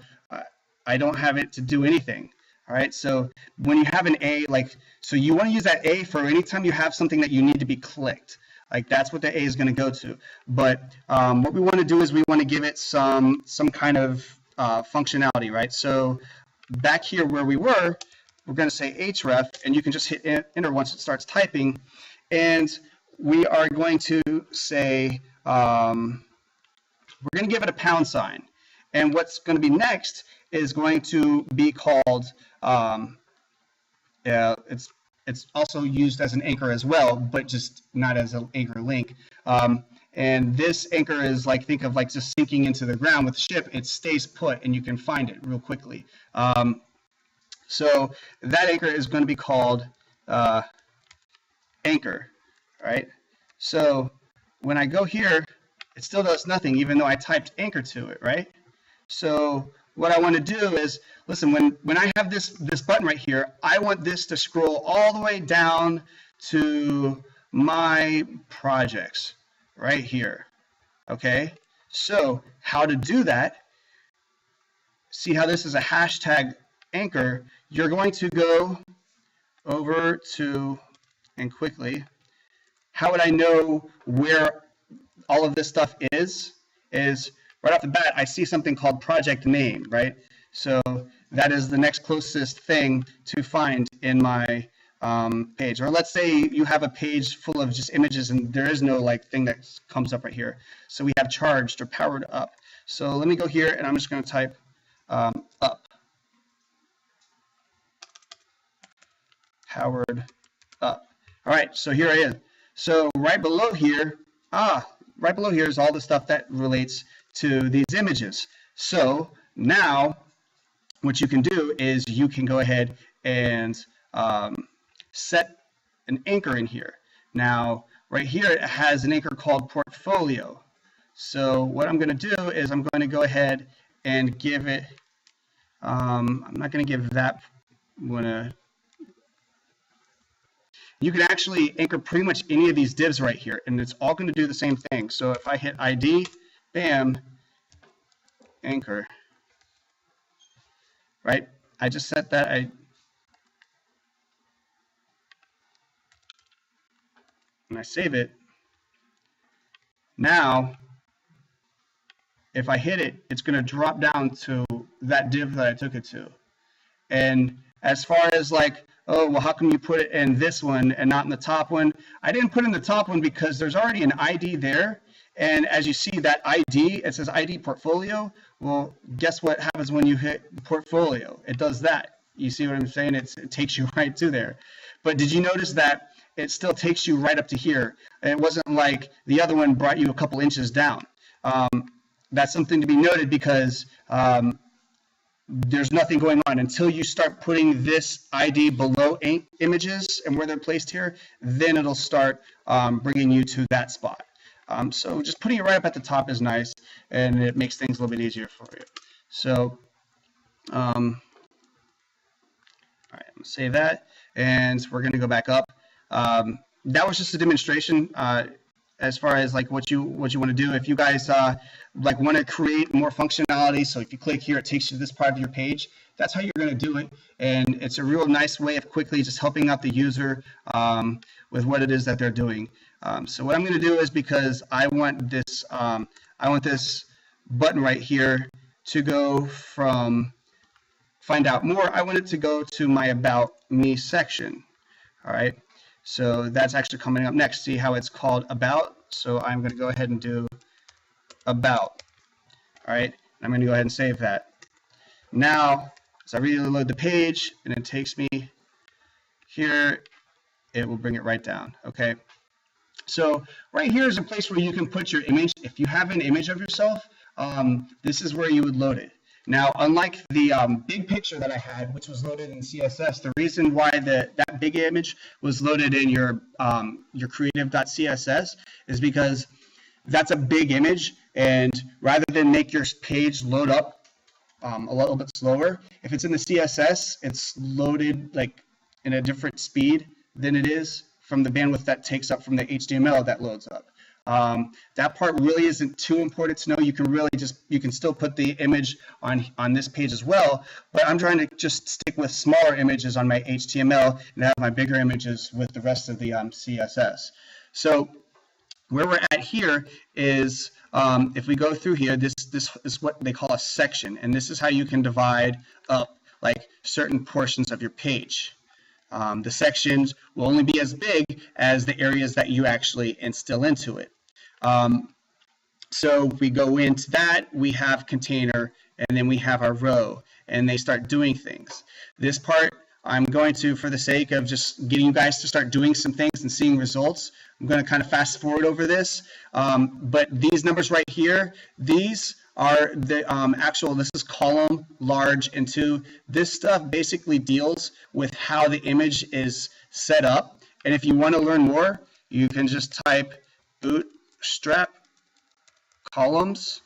I don't have it to do anything. All right. So when you have an A, like, so you want to use that A for anytime you have something that you need to be clicked. Like that's what the A is going to go to. But what we want to do is we want to give it some kind of functionality, right? So back here where we were, we're going to say href, and you can just hit enter once it starts typing. And we are going to say, we're going to give it a pound sign. And what's going to be next is going to be called, it's also used as an anchor as well, but just not as an anchor link. And this anchor is like, think of like just sinking into the ground with the ship. It stays put and you can find it real quickly. So that anchor is going to be called anchor, right? So when I go here, it still does nothing, even though I typed anchor to it, right? So what I want to do is, listen, when I have this button right here, I want this to scroll all the way down to my projects right here, okay? So how to do that, see how this is a hashtag anchor, you're going to go over to, and quickly, how would I know where all of this stuff is right off the bat, I see something called project name, right? So that is the next closest thing to find in my page. Or let's say you have a page full of just images and there is no like thing that comes up right here. So we have charged or powered up. So let me go here and I'm just going to type up. Powered up. All right, so here I am. So right below here, right below here is all the stuff that relates to these images. So now what you can do is you can go ahead and set an anchor in here. Now right here it has an anchor called portfolio. So what I'm going to do is I'm going to go ahead and give it, I'm not going to give that, you can actually anchor pretty much any of these divs right here, and it's all going to do the same thing. So if I hit ID, bam, anchor, right? I just set that, and I save it. Now, if I hit it, it's going to drop down to that div that I took it to. And as far as like, oh, well, how come you put it in this one and not in the top one? I didn't put in the top one because there's already an ID there. And as you see that ID, it says ID portfolio. Well, guess what happens when you hit portfolio? It does that. You see what I'm saying? It takes you right to there. But did you notice that it still takes you right up to here? And it wasn't like the other one brought you a couple inches down. That's something to be noted because there's nothing going on until you start putting this ID below images and where they're placed here, then it'll start bringing you to that spot. So just putting it right up at the top is nice, and it makes things a little bit easier for you. So, all right, I'm gonna save that, and we're gonna go back up. That was just a demonstration as far as like what you want to do. If you guys like want to create more functionality, so if you click here, it takes you to this part of your page. That's how you're going to do it, and it's a real nice way of quickly just helping out the user with what it is that they're doing. So what I'm going to do is, because I want this button right here to go from find out more, I want it to go to my About Me section. All right. So that's actually coming up next. See how it's called About? So I'm going to go ahead and do About. All right. I'm going to go ahead and save that. Now, as I reload the page and it takes me here, it will bring it right down. Okay. So right here is a place where you can put your image. If you have an image of yourself, this is where you would load it. Now, unlike the big picture that I had, which was loaded in CSS, the reason why that big image was loaded in your creative.css is because that's a big image, And rather than make your page load up a little bit slower, if it's in the CSS, it's loaded like in a different speed than it is from the bandwidth that takes up from the HTML that loads up. That part really isn't too important to know. You can really you can still put the image on this page as well, but I'm trying to just stick with smaller images on my HTML and have my bigger images with the rest of the CSS. So where we're at here is, if we go through here, this is what they call a section, and this is how you can divide up like certain portions of your page. The sections will only be as big as the areas that you actually instill into it. So we go into that, we have container, and then we have our row, and they start doing things. This part, I'm going to, for the sake of just getting you guys to start doing some things and seeing results, I'm going to kind of fast forward over this. But these numbers right here, these are the actual, this is column, large, and 2. This stuff basically deals with how the image is set up. And if you want to learn more, you can just type bootstrap columns.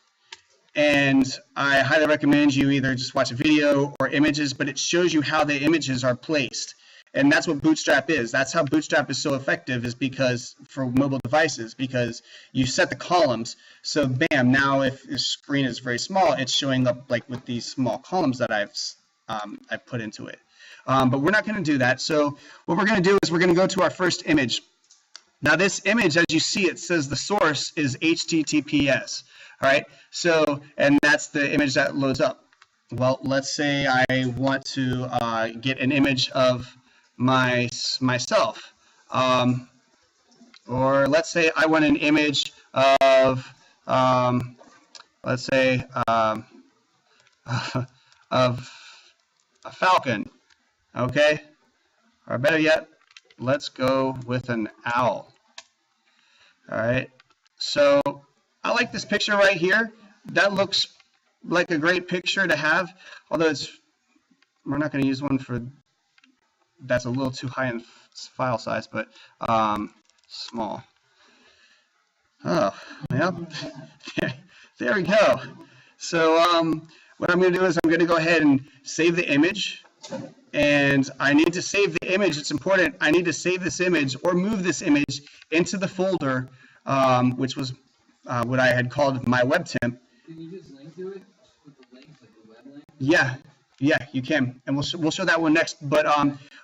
And I highly recommend you either just watch a video or images, but it shows you how the images are placed. And that's what Bootstrap is. That's how Bootstrap is so effective, is because for mobile devices, because you set the columns. So bam, now if the screen is very small, it's showing up like with these small columns that I've put into it. But we're not going to do that. So what we're going to do is we're going to go to our first image. Now this image, as you see, it says the source is HTTPS. All right. So, and that's the image that loads up. Well, let's say I want to get an image of myself, or let's say I want an image of, let's say, of a falcon, okay? Or better yet, let's go with an owl. All right, so I like this picture right here. That looks like a great picture to have, although we're not going to use one for, that's a little too high in file size, but small. Oh, well, there we go. So what I'm going to do is I'm going to go ahead and save the image. And I need to save the image. It's important. I need to save this image or move this image into the folder, which was what I had called my web temp. Can you just link to it with the links, like the web link? Yeah, you can, and we'll show that one next. But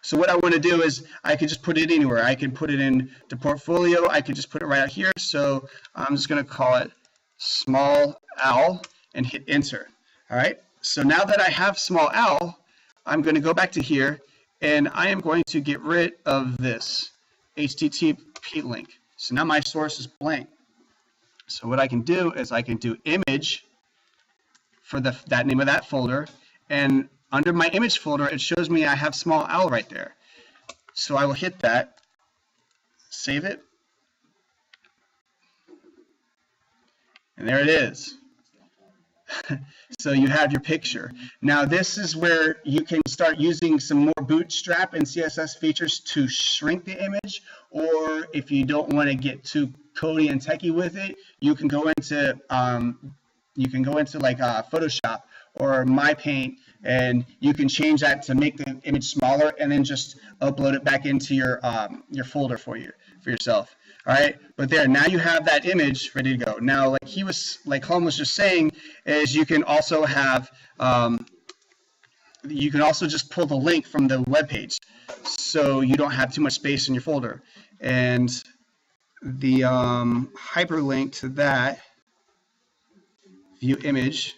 so what I want to do is I could just put it anywhere. I can put it in the portfolio. I could just put it right out here. So I'm just going to call it small owl and hit enter. All right. So now that I have small owl, I'm going to go back to here, and I am going to get rid of this HTTP link. So now my source is blank. So what I can do is I can do image for that name of that folder, and under my image folder, it shows me I have small owl right there. So I will hit that, save it, and there it is. So you have your picture. Now this is where you can start using some more Bootstrap and CSS features to shrink the image, or if you don't want to get too codey and techie with it, you can go into like Photoshop or MyPaint, and you can change that to make the image smaller, and then just upload it back into your folder for yourself. All right, but there, now you have that image ready to go. Now, like Colin was just saying, is you can also have, you can also just pull the link from the web page, so you don't have too much space in your folder. And the hyperlink to that view image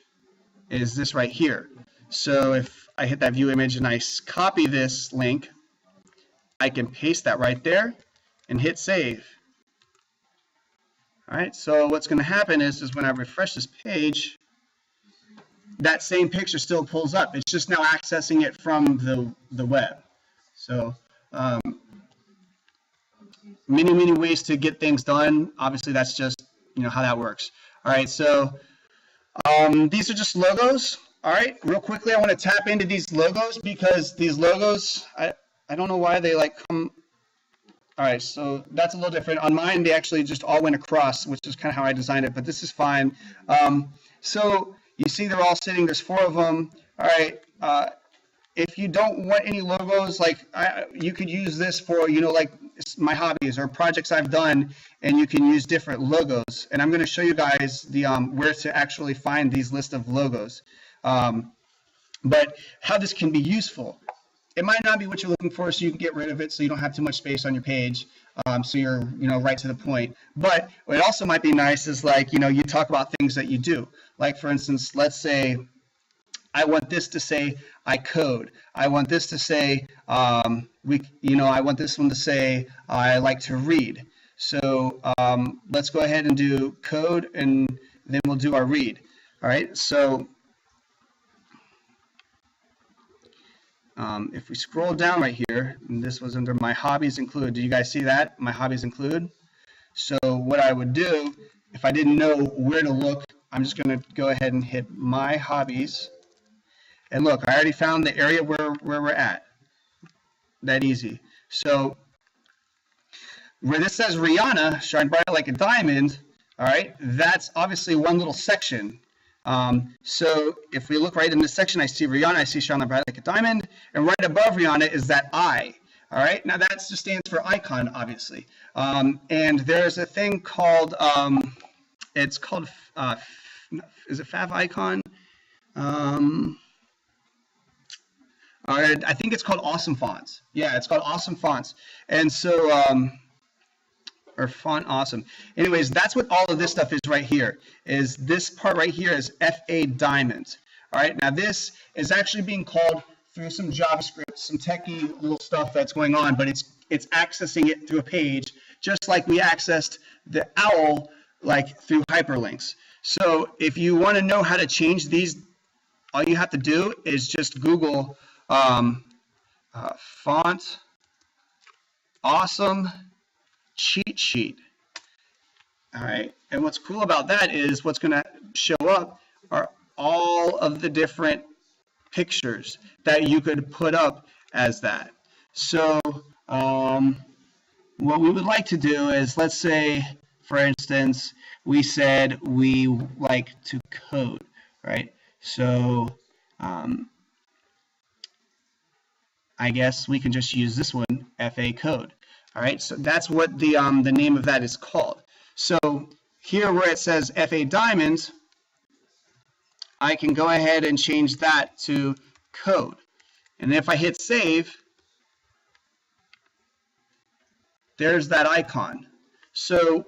is this right here. So if I hit that view image and I copy this link, I can paste that right there and hit save. All right, so what's going to happen is when I refresh this page, that same picture still pulls up. It's just now accessing it from the web. So many ways to get things done. Obviously, that's just how that works. All right, so these are just logos. All right, real quickly, I want to tap into these logos, because these logos, I don't know why they come All right, so that's a little different. On mine, they actually just all went across, which is kind of how I designed it, but this is fine. So you see they're all sitting, there's 4 of them. All right, if you don't want any logos, like you could use this for, like my hobbies or projects I've done, and you can use different logos. And I'm going to show you guys the where to actually find these list of logos. But how this can be useful. It might not be what you're looking for, so you can get rid of it so you don't have too much space on your page, so you're right to the point. But what also might be nice is like you talk about things that you do. Like for instance, let's say I want this to say I code. I want this to say I want this one to say I like to read. So let's go ahead and do code, and then we'll do our read. All right, so if we scroll down right here, and this was under my hobbies include. Do you guys see that? My hobbies include. So what I would do, if I didn't know where to look, I'm just going to go ahead and hit my hobbies. And look, I already found the area where we're at. That easy. So where this says Rihanna, shine bright like a diamond, all right, that's obviously one little section. So if we look right in this section, I see Rihanna, I see shine bright like a diamond, and right above Rihanna is that I. All right, now that just stands for icon, obviously. And there's a thing called, it's called, is it Fav Icon? I think it's called Awesome Fonts. Yeah, it's called Awesome Fonts. And so, or Font Awesome. Anyways, that's what all of this stuff is right here. Is this part right here is FA Diamond. All right, now this is actually being called through some JavaScript, some techie little stuff that's going on, but it's accessing it through a page, just like we accessed the OWL like through hyperlinks. So if you want to know how to change these, all you have to do is just Google font awesome cheat sheet. All right, and what's cool about that is what's going to show up are all of the different pictures that you could put up as that. So what we would like to do is, let's say, for instance, we said we like to code, right? So I guess we can just use this one, FA code. All right, so that's what the name of that is called. So here where it says FA Diamonds, I can go ahead and change that to code. And if I hit save, there's that icon. So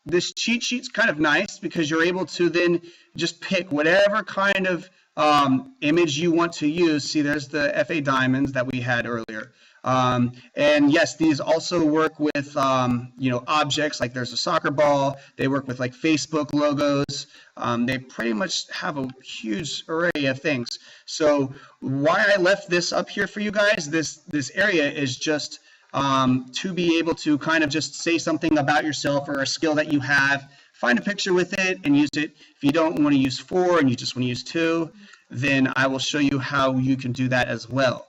this cheat sheet's kind of nice because you're able to then just pick whatever kind of image you want to use. See, there's the FA Diamonds that we had earlier. And yes, these also work with, objects, like there's a soccer ball. They work with like Facebook logos. They pretty much have a huge array of things. So why I left this up here for you guys, this area is just to be able to kind of just say something about yourself or a skill that you have. Find a picture with it and use it. If you don't want to use 4 and you just want to use 2, then I will show you how you can do that as well.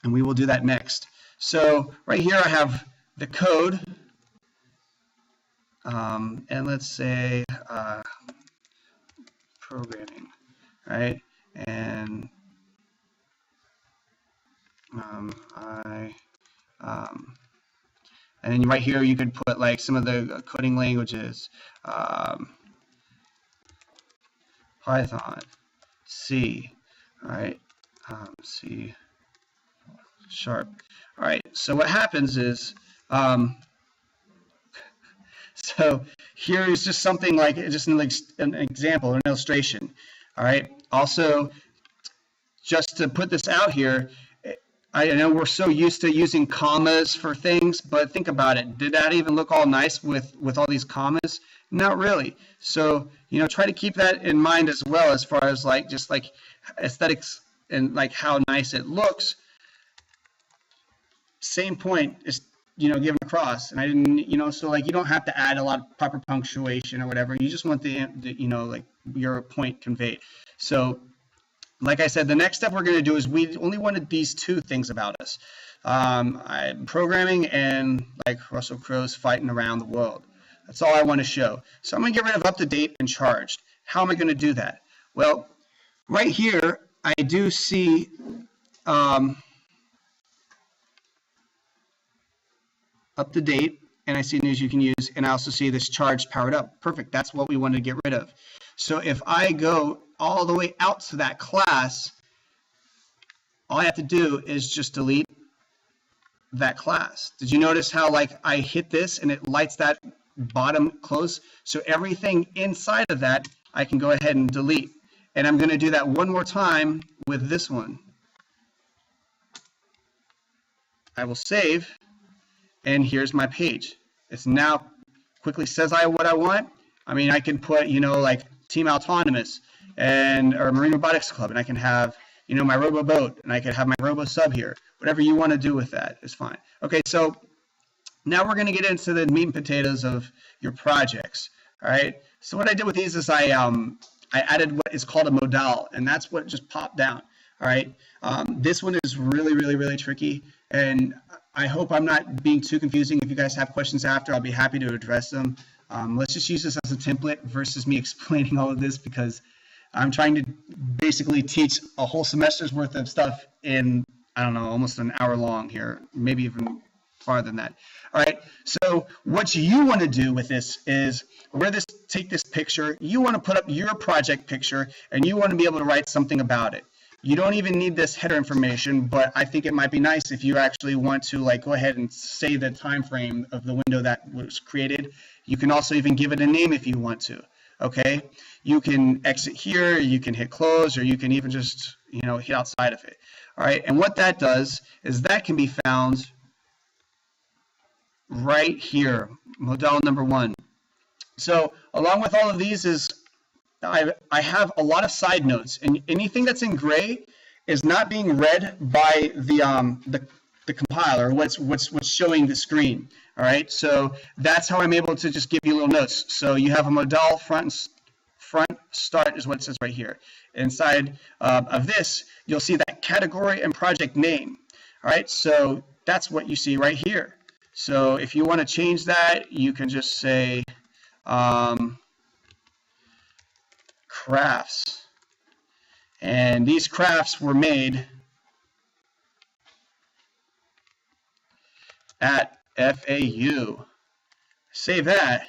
And we will do that next. So right here I have the code. And let's say programming, right? And and then right here you could put like some of the coding languages, Python, C, all right, C sharp. All right, so what happens is, so here is just something like just an example, an illustration. All right, also just to put this out here, I know we're so used to using commas for things, but think about it. Did that even look all nice with all these commas? Not really. So, try to keep that in mind as well, as far as like just like aesthetics and like how nice it looks. Same point is, given across. And I didn't, so like you don't have to add a lot of proper punctuation or whatever. You just want the like your point conveyed. So like I said, the next step we're going to do is we only wanted these two things about us. I'm programming and like Russell Crowe's fighting around the world. That's all I want to show. So I'm going to get rid of up to date and charged. How am I going to do that? Well, right here, I do see up to date, and I see news you can use, and I also see this charged powered up. Perfect. That's what we want to get rid of. So if I go all the way out to that class, all I have to do is just delete that class. Did you notice how like I hit this and it lights that bottom close? So everything inside of that I can go ahead and delete. And I'm going to do that one more time with this one. I will save, and here's my page. It's now quickly says what I want. I mean, I can put, you know, like Team Autonomous and or Marine Robotics Club, and I can have, you know, my Robo Boat, and I could have my Robo Sub here. Whatever you want to do with that is fine. Okay, so now we're going to get into the meat and potatoes of your projects. All right. So what I did with these is I added what is called a modal, and that's what just popped down. All right. This one is really tricky, and I hope I'm not being too confusing. If you guys have questions after, I'll be happy to address them. Let's just use this as a template versus me explaining all of this, because I'm trying to basically teach a whole semester's worth of stuff in, I don't know, almost an hour long here, maybe even farther than that. All right, so what you want to do with this is take this picture, you want to put up your project picture, and you want to be able to write something about it. You don't even need this header information, but I think it might be nice if you actually want to like go ahead and say the time frame of the window that was created. You can also even give it a name if you want to. Okay, you can exit here, you can hit close, or you can even just, you know, hit outside of it. All right, and what that does is that can be found right here, modal number 1. So along with all of these is I have a lot of side notes, and anything that's in gray is not being read by the compiler, what's showing the screen. All right, so that's how I'm able to just give you little notes. So you have a modal front start is what it says right here. Inside of this, you'll see that category and project name. All right, so that's what you see right here. So if you want to change that, you can just say crafts. And these crafts were made at FAU. Save that.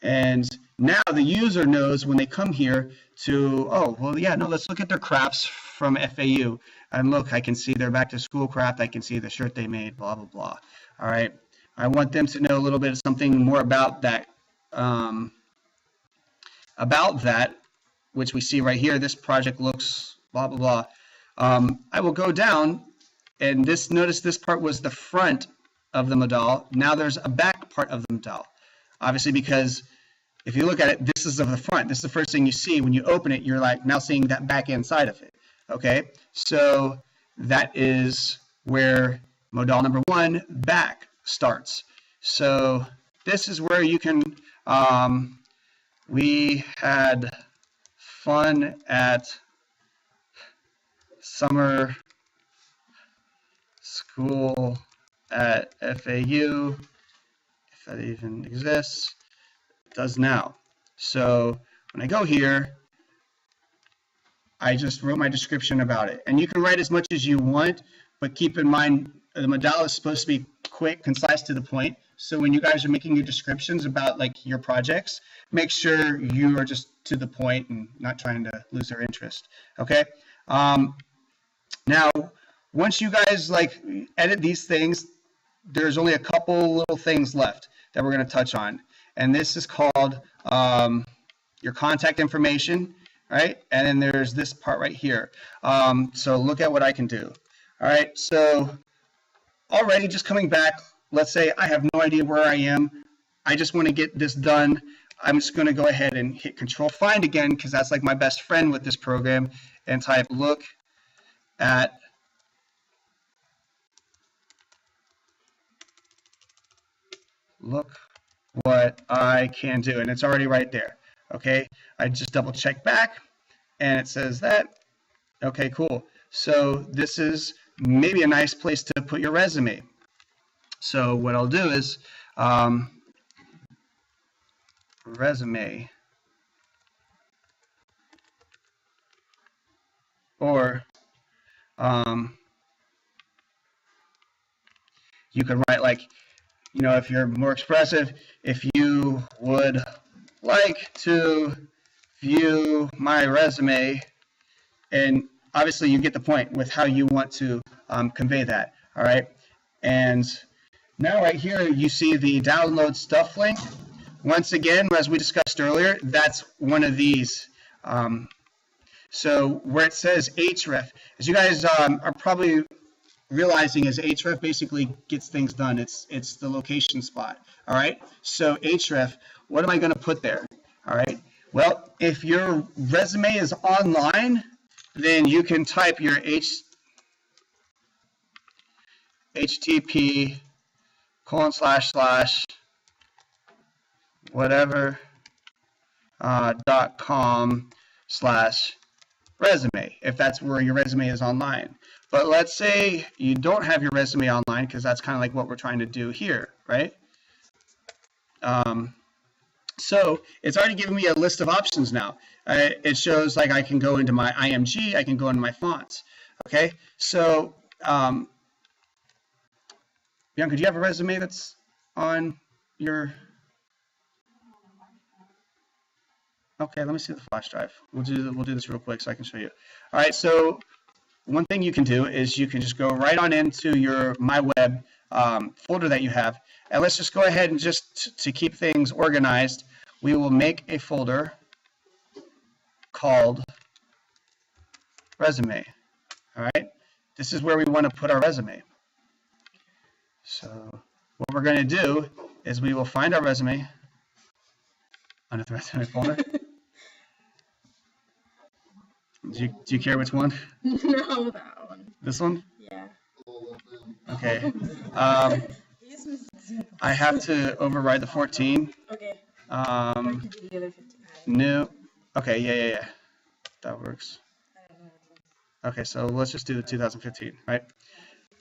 And now the user knows when they come here to, oh, well, yeah, no, let's look at their crafts from FAU. And look, I can see their back to school craft. I can see the shirt they made, blah, blah, blah. All right. I want them to know a little bit of something more about that, which we see right here. This project looks blah, blah, blah. I will go down, and notice this part was the front of the modal. Now there's a back part of the modal. Obviously, because if you look at it, this is of the front. This is the first thing you see. When you open it, you're like now seeing that back end side of it. Okay, so that is where modal number 1, back, starts. So this is where you can, we had fun at summer school at FAU, if that even exists. It does now. So when I go here, I just wrote my description about it. And you can write as much as you want, but keep in mind the modal is supposed to be quick, concise, to the point. So when you guys are making your descriptions about like your projects, make sure you are just to the point and not trying to lose their interest. Okay. Now, once you guys like edit these things, there's only a couple little things left that we're going to touch on. And this is called your contact information, right? And then there's this part right here. So look at what I can do. All right, so already just coming back, let's say I have no idea where I am. I just want to get this done. I'm just going to go ahead and hit Control Find again, because that's like my best friend with this program, and type look what I can do, and it's already right there. Okay, I just double check back, and it says that Okay, cool. So this is maybe a nice place to put your resume. So what I'll do is resume, or you could write like, you know, if you're more expressive, if you would like to view my resume, and obviously you get the point with how you want to convey that, all right? And now right here, you see the download stuff link. Once again, as we discussed earlier, that's one of these. So where it says href, as you guys are probably realizing, is href basically gets things done. It's the location spot. All right. So href, what am I going to put there? All right. Well, if your resume is online, then you can type your http :// .com/resume, if that's where your resume is online. But let's say you don't have your resume online, because that's kind of like what we're trying to do here, right? So it's already given me a list of options now. It shows like I can go into my IMG, I can go into my fonts. Okay, so Bianca, do you have a resume that's on your? Okay, let me see the flash drive. We'll do this real quick so I can show you. All right, so one thing you can do is you can just go right on into your My Web folder that you have, and let's just go ahead and just to keep things organized, we will make a folder called resume. All right, this is where we want to put our resume. So what we're going to do is we will find our resume under the resume folder. Do you care which one? No, that one. This one? Yeah. Okay. I have to override the 14. Okay. Um, I can do the other 59. New. Okay, yeah. That works. Okay, so let's just do the 2015, right?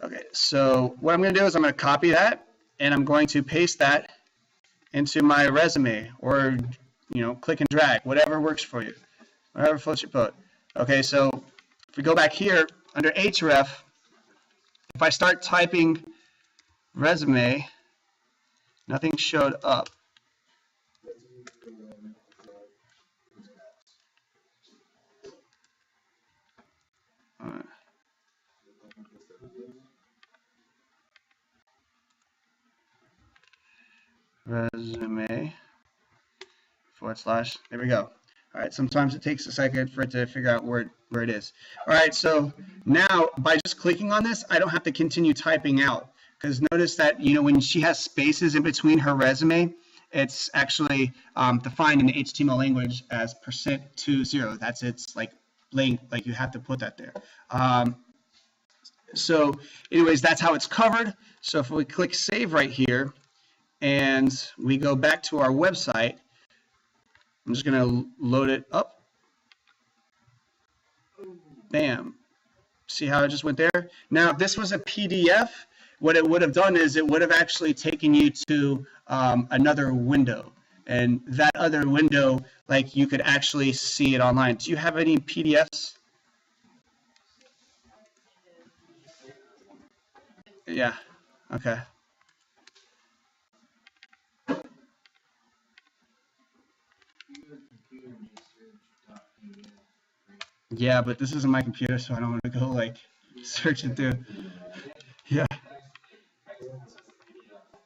Okay, so what I'm going to do is I'm going to copy that, and I'm going to paste that into my resume, or, you know, click and drag, whatever works for you, whatever floats your boat. Okay, so if we go back here under href, if I start typing resume, nothing showed up. Resume / there we go. All right, sometimes it takes a second for it to figure out where it is. All right, so now by just clicking on this, I don't have to continue typing out, because notice that, you know, when she has spaces in between her resume, it's actually defined in the HTML language as %20. That's its like length, like you have to put that there. So anyways, that's how it's covered. So if we click save right here and we go back to our website, I'm just going to load it up. Bam. See how it just went there? Now, if this was a PDF, what it would have done is it would have actually taken you to another window. And that other window, like, you could actually see it online. Do you have any PDFs? Yeah. Okay. Yeah, but this isn't my computer, so I don't want to go like searching through. Yeah.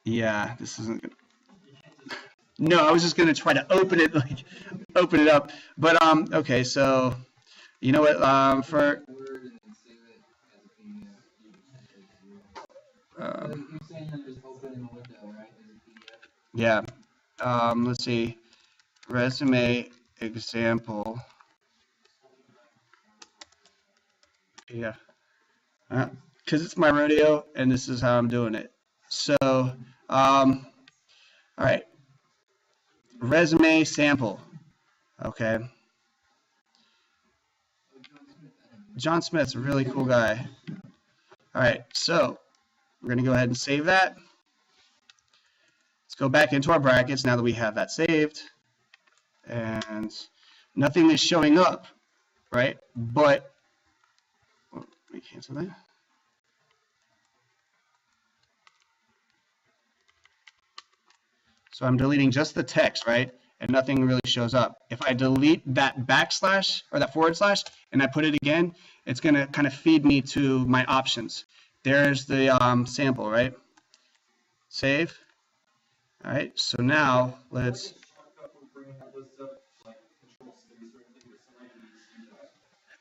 Yeah, this isn't good. No, I was just gonna try to open it, like open it up. But okay, so you know what? For yeah, let's see, resume example. Yeah, because it's my rodeo, and this is how I'm doing it. So, all right, resume sample. Okay. John Smith's a really cool guy. All right, so we're going to go ahead and save that. Let's go back into our brackets now that we have that saved. And nothing is showing up, right? But, let me cancel that. So I'm deleting just the text, right? And nothing really shows up. If I delete that backslash or that forward slash and I put it again, it's going to kind of feed me to my options. There's the sample, right? Save. All right, so now let's.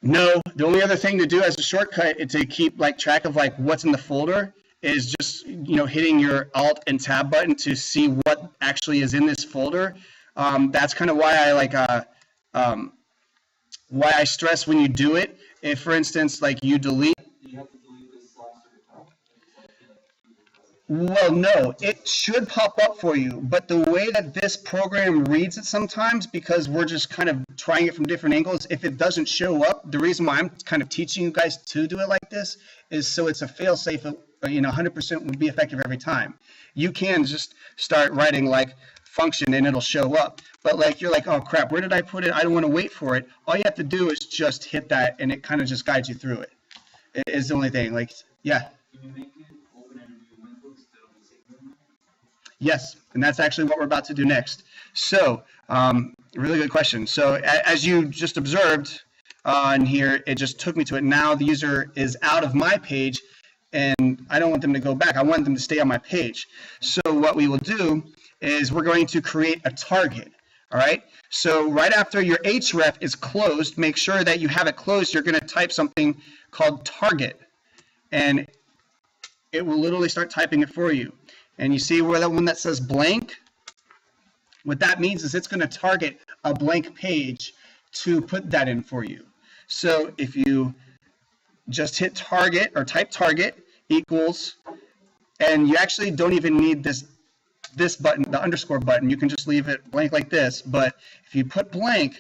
No, the only other thing to do as a shortcut is to keep like track of like what's in the folder is just, you know, hitting your Alt and Tab button to see what actually is in this folder. That's kind of why I like why I stress when you do it. If, for instance, like you delete. You have to delete this slash to the top. Well, no, it should pop up for you, but the way that this program reads it sometimes, because we're just kind of trying it from different angles, if it doesn't show up, the reason why I'm kind of teaching you guys to do it like this is so it's a fail-safe, you know, 100% would be effective every time. You can just start writing like function and it'll show up, but like you're like, oh crap, where did I put it? I don't want to wait for it. All you have to do is just hit that and it kind of just guides you through it. It is the only thing. Like, yeah. Can you make it open and new window instead of the same window? Yes, and that's actually what we're about to do next. So, really good question. So, as you just observed on here, it just took me to it. Now the user is out of my page, and I don't want them to go back. I want them to stay on my page. So what we will do is we're going to create a target. All right. So right after your href is closed, make sure that you have it closed. You're going to type something called target, and it will literally start typing it for you. And you see where that one that says blank? What that means is it's going to target a blank page to put that in for you. So if you just hit target or type target equals, and you actually don't even need this button, the underscore button. You can just leave it blank like this. But if you put blank,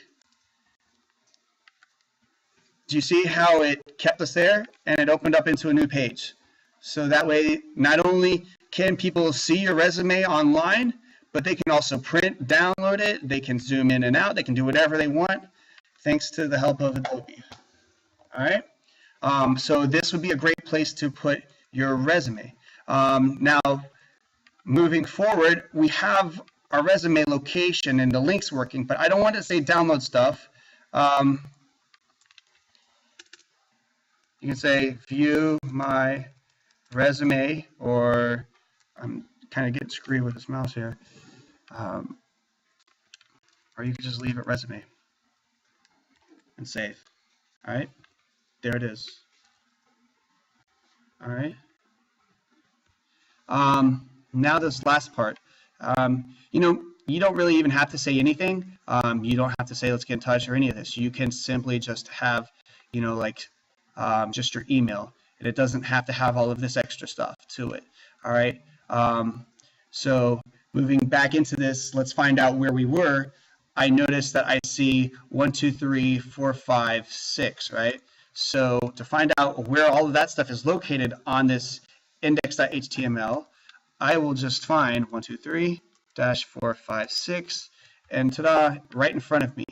do you see how it kept us there and it opened up into a new page? So that way, not only can people see your resume online, but they can also print, download it, they can zoom in and out, they can do whatever they want, thanks to the help of Adobe. All right, so this would be a great place to put your resume. Now, moving forward, we have our resume location and the links working, but I don't want to say download stuff. You can say view my resume, or I'm kind of getting screwed with this mouse here. Or you can just leave it resume and save. All right, there it is. All right. Now this last part, you know, you don't really even have to say anything. You don't have to say let's get in touch or any of this. You can simply just have, you know, like just your email, and it doesn't have to have all of this extra stuff to it. All right. So moving back into this, let's find out where we were. I noticed that I see 1, 2, 3, 4, 5, 6, right? So to find out where all of that stuff is located on this index.html, I will just find 1, 2, 3, dash 4, 5, 6, and ta-da, right in front of me.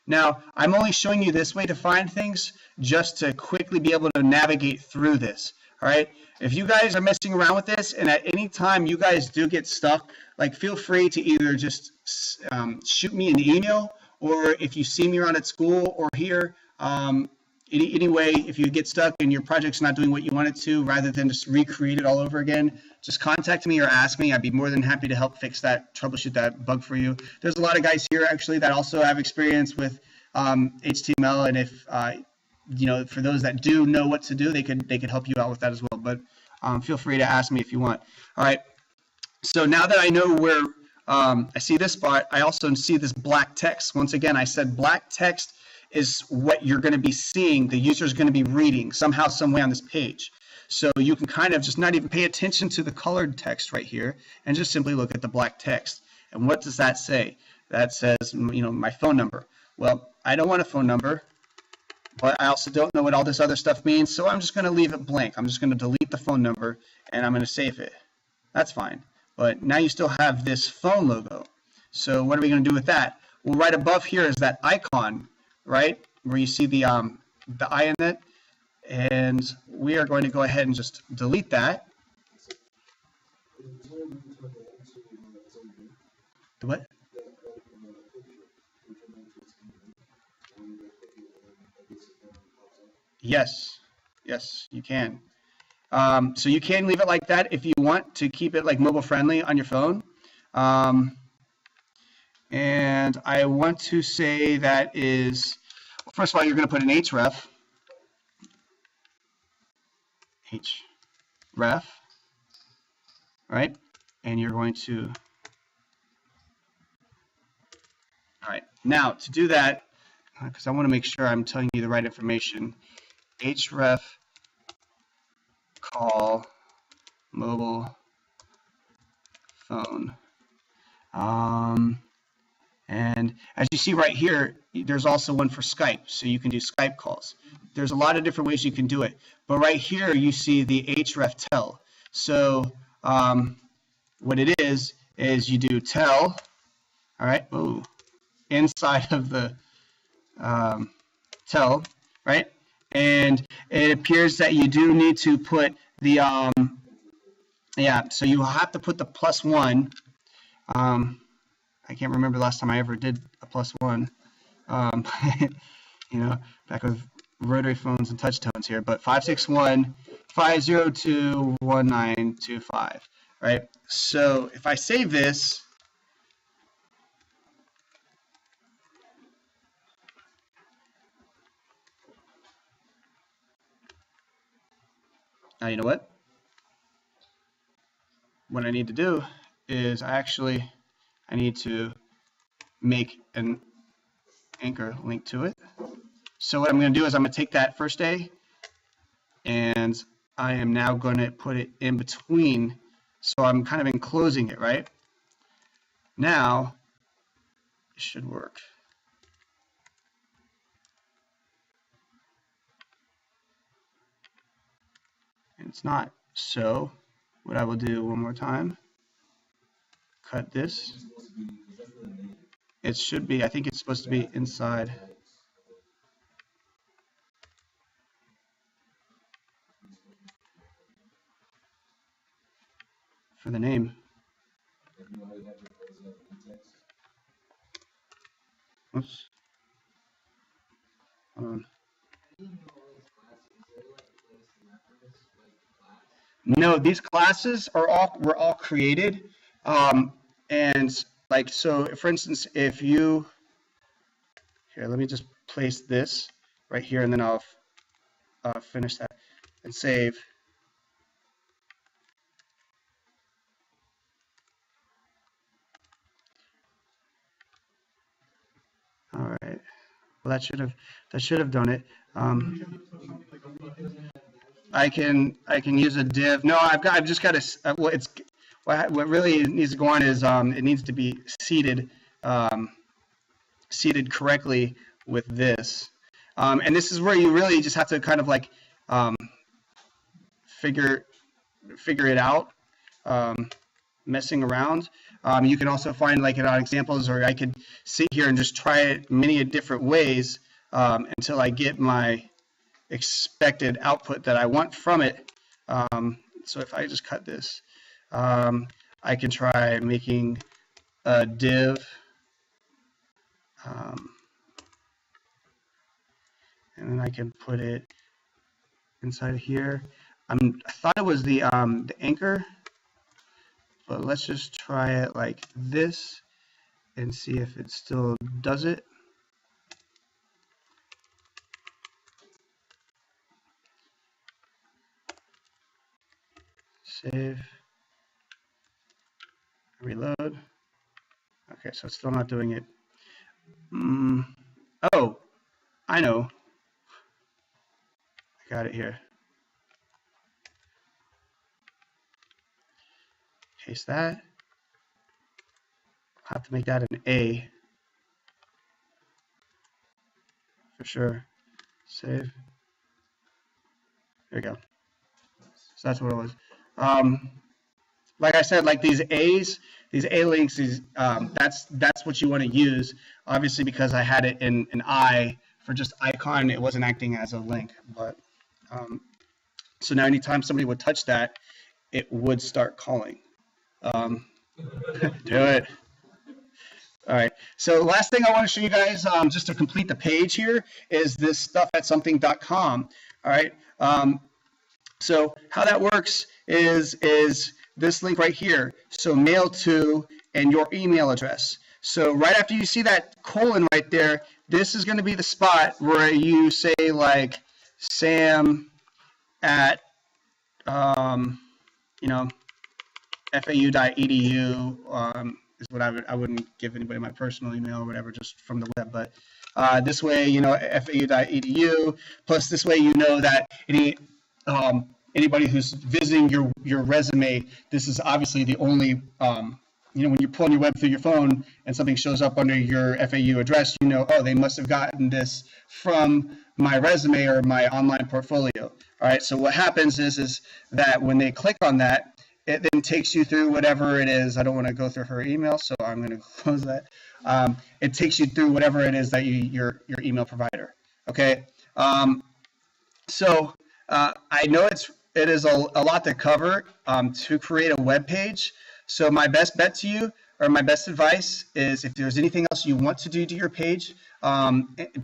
Now, I'm only showing you this way to find things just to quickly be able to navigate through this. All right. If you guys are messing around with this and at any time you guys do get stuck, like feel free to either just shoot me an email, or if you see me around at school or here, anyway, if you get stuck and your project's not doing what you want it to, rather than just recreate it all over again, just contact me or ask me. I'd be more than happy to help fix that, troubleshoot that bug for you. There's a lot of guys here actually that also have experience with HTML, and if you know, for those that do know what to do, they could help you out with that as well. But feel free to ask me if you want. All right. So now that I know where I see this spot, I also see this black text. Once again, I said black text is what you're going to be seeing. The user is going to be reading somehow, some way on this page. So you can kind of just not even pay attention to the colored text right here and just simply look at the black text. And what does that say? That says, you know, my phone number. Well, I don't want a phone number. but I also don't know what all this other stuff means, so I'm just going to leave it blank. I'm just going to delete the phone number, and I'm going to save it. That's fine. But now you still have this phone logo. So what are we going to do with that? Well, right above here is that icon, right, where you see the eye in it, and we are going to go ahead and just delete that. The what? Yes, yes, you can. So you can leave it like that if you want to keep it like mobile friendly on your phone. And I want to say that is, well, first of all, you're going to put an href, right? And you're going to, all right. Now to do that, because I want to make sure I'm telling you the right information, href call mobile phone. And as you see right here, there's also one for Skype, so you can do Skype calls. There's a lot of different ways you can do it. But right here, you see the href tell. So what it is you do tell, all right, inside of the tell, right? And it appears that you do need to put the, yeah, so you have to put the +1. I can't remember the last time I ever did a +1, you know, back with rotary phones and touch tones here, but 561-502-1925, right? So if I save this, now you know what? What I need to do is I need to make an anchor link to it. So what I'm going to do is I'm going to take that first A and I am now going to put it in between. So I'm kind of enclosing it, right? Now it should work. And it's not. So what I will do one more time, cut this. It should be, I think it's supposed to be inside. For the name. Oops. Hold on. No, these classes were all created, and like so. For instance, if you here, let me just place this right here, and then I'll finish that and save. All right. Well, that should have done it. I can use a div. No, I've just got to. What really needs to go on is it needs to be seated correctly with this, and this is where you really just have to kind of like figure it out, messing around. You can also find like it on examples, or I could sit here and just try it many different ways until I get my expected output that I want from it. So if I just cut this, I can try making a div, and then I can put it inside here. I thought it was the anchor, but let's just try it like this and see if it still does it. Save, reload. Okay, so it's still not doing it. Oh, I know. I got it here. Paste that. I'll have to make that an A for sure. Save. There you go. So that's what it was. Like I said, like these A's, these A links, that's what you want to use. Obviously, because I had it in an I for just icon, it wasn't acting as a link. But so now anytime somebody would touch that, it would start calling. Do it. All right. So the last thing I want to show you guys, just to complete the page here, is this stuff at something.com. All right. So how that works is this link right here. So mail to and your email address. So right after you see that colon right there, this is going to be the spot where you say like Sam at fau.edu is what I wouldn't give anybody my personal email or whatever, just from the web. But this way, fau.edu. Plus, this way, that anybody who's visiting your resume, this is obviously the only, when you're pulling your web through your phone and something shows up under your FAU address, oh, they must have gotten this from my resume or my online portfolio. All right, so what happens is that when they click on that, it then takes you through whatever it is. I don't want to go through her email, so I'm going to close that. It takes you through whatever it is that your email provider. Okay, so I know it is a lot to cover to create a web page. So my best bet to you, or my best advice, is if there's anything else you want to do to your page,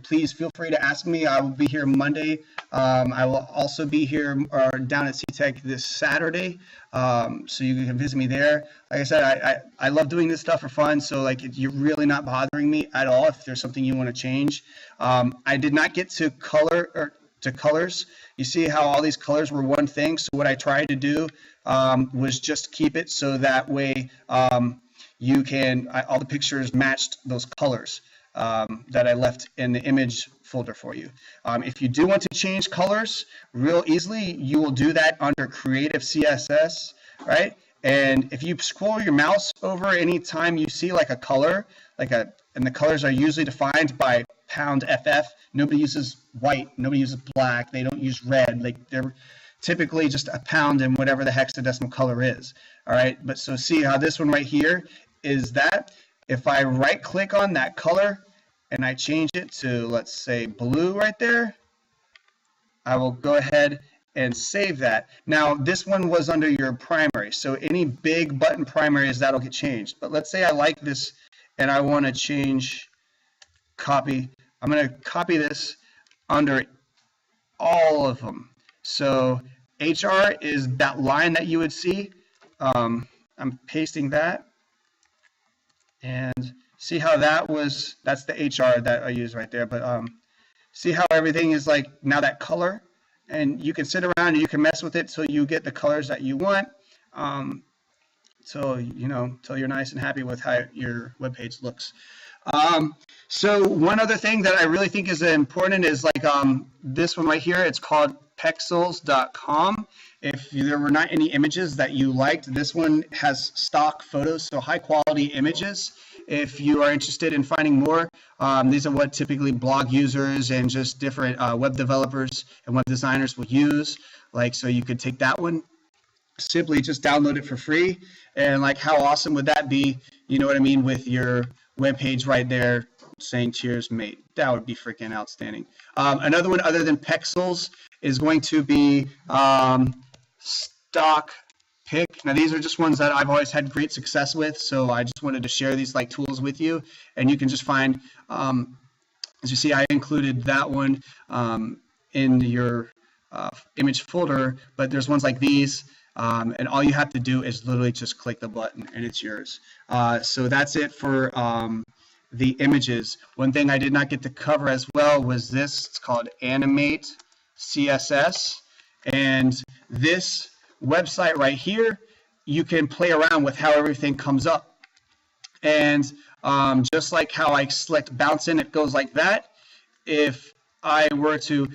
please feel free to ask me. I will be here Monday. I will also be here down at CTech this Saturday, so you can visit me there. Like I said, I love doing this stuff for fun, so you're really not bothering me at all if there's something you want to change. I did not get to colors. You see how all these colors were one thing, so what I tried to do was just keep it so that way you can, all the pictures matched those colors that I left in the image folder for you. If you do want to change colors real easily, you will do that under Creative CSS, right? And if you scroll your mouse over anytime you see a color, and the colors are usually defined by #FF. Nobody uses white, nobody uses black, they don't use red. They're typically just a pound and whatever the hexadecimal color is. All right, but so see how this one right here is that. If I right click on that color and I change it to, let's say, blue right there, I will go ahead and save that. Now this one was under your primary, so any big button primaries, that'll get changed. But let's say I like this and I want to change copy. I'm going to copy this under all of them. So HR is that line that you would see. I'm pasting that. And see how that's the HR that I use right there. But see how everything is now that color? And you can sit around and you can mess with it till you get the colors that you want. Till you're nice and happy with how your web page looks. So one other thing that I really think is important is this one right here. It's called pexels.com. If there were not any images that you liked, this one has stock photos, so high quality images. If you are interested in finding more, these are what typically blog users and just different web developers and web designers will use. So you could take that one, simply just download it for free, and how awesome would that be? You know what I mean, with your web page right there saying cheers mate. That would be freaking outstanding. Another one other than Pexels is going to be Stock Pick. Now these are just ones that I've always had great success with, so I just wanted to share these tools with you, and you can just find, as you see, I included that one in your image folder, but there's ones like these. And all you have to do is literally just click the button and it's yours. So that's it for the images. One thing I did not get to cover as well was this. It's called Animate CSS. And this website right here, you can play around with how everything comes up. And just like how I select bounce in, it goes like that. If I were to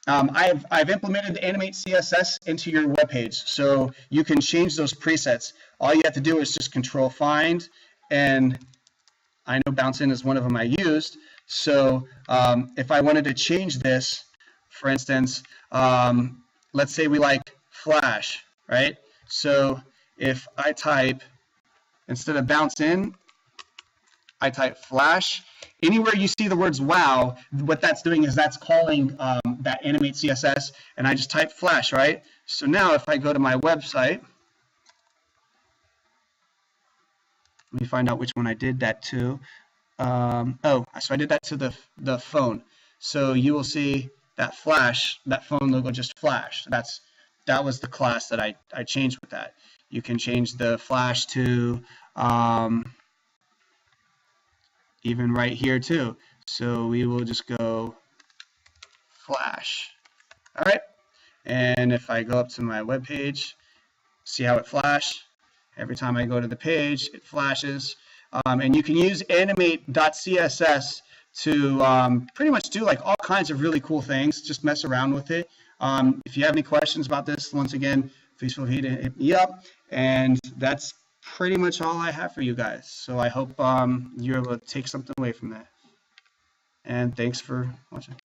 I've implemented the Animate CSS into your web page, so you can change those presets. All you have to do is just Control Find, and I know Bounce In is one of them I used. So if I wanted to change this, for instance, let's say we like flash, right? So if I type, instead of bounce in, I type flash. Anywhere you see the words wow, what that's doing is that's calling that animate CSS, and I just type flash, right? So now if I go to my website, let me find out which one I did that to. So I did that to the phone. So you will see that flash, that phone logo just flashed. That was the class that I changed with that. You can change the flash to even right here too. So we will just go flash. All right. And if I go up to my web page, see how it flashed? Every time I go to the page, it flashes. And you can use animate.css to pretty much do like all kinds of really cool things. Just mess around with it. If you have any questions about this, once again, please feel free to hit me up. And that's pretty much all I have for you guys. So I hope you're able to take something away from that. And thanks for watching.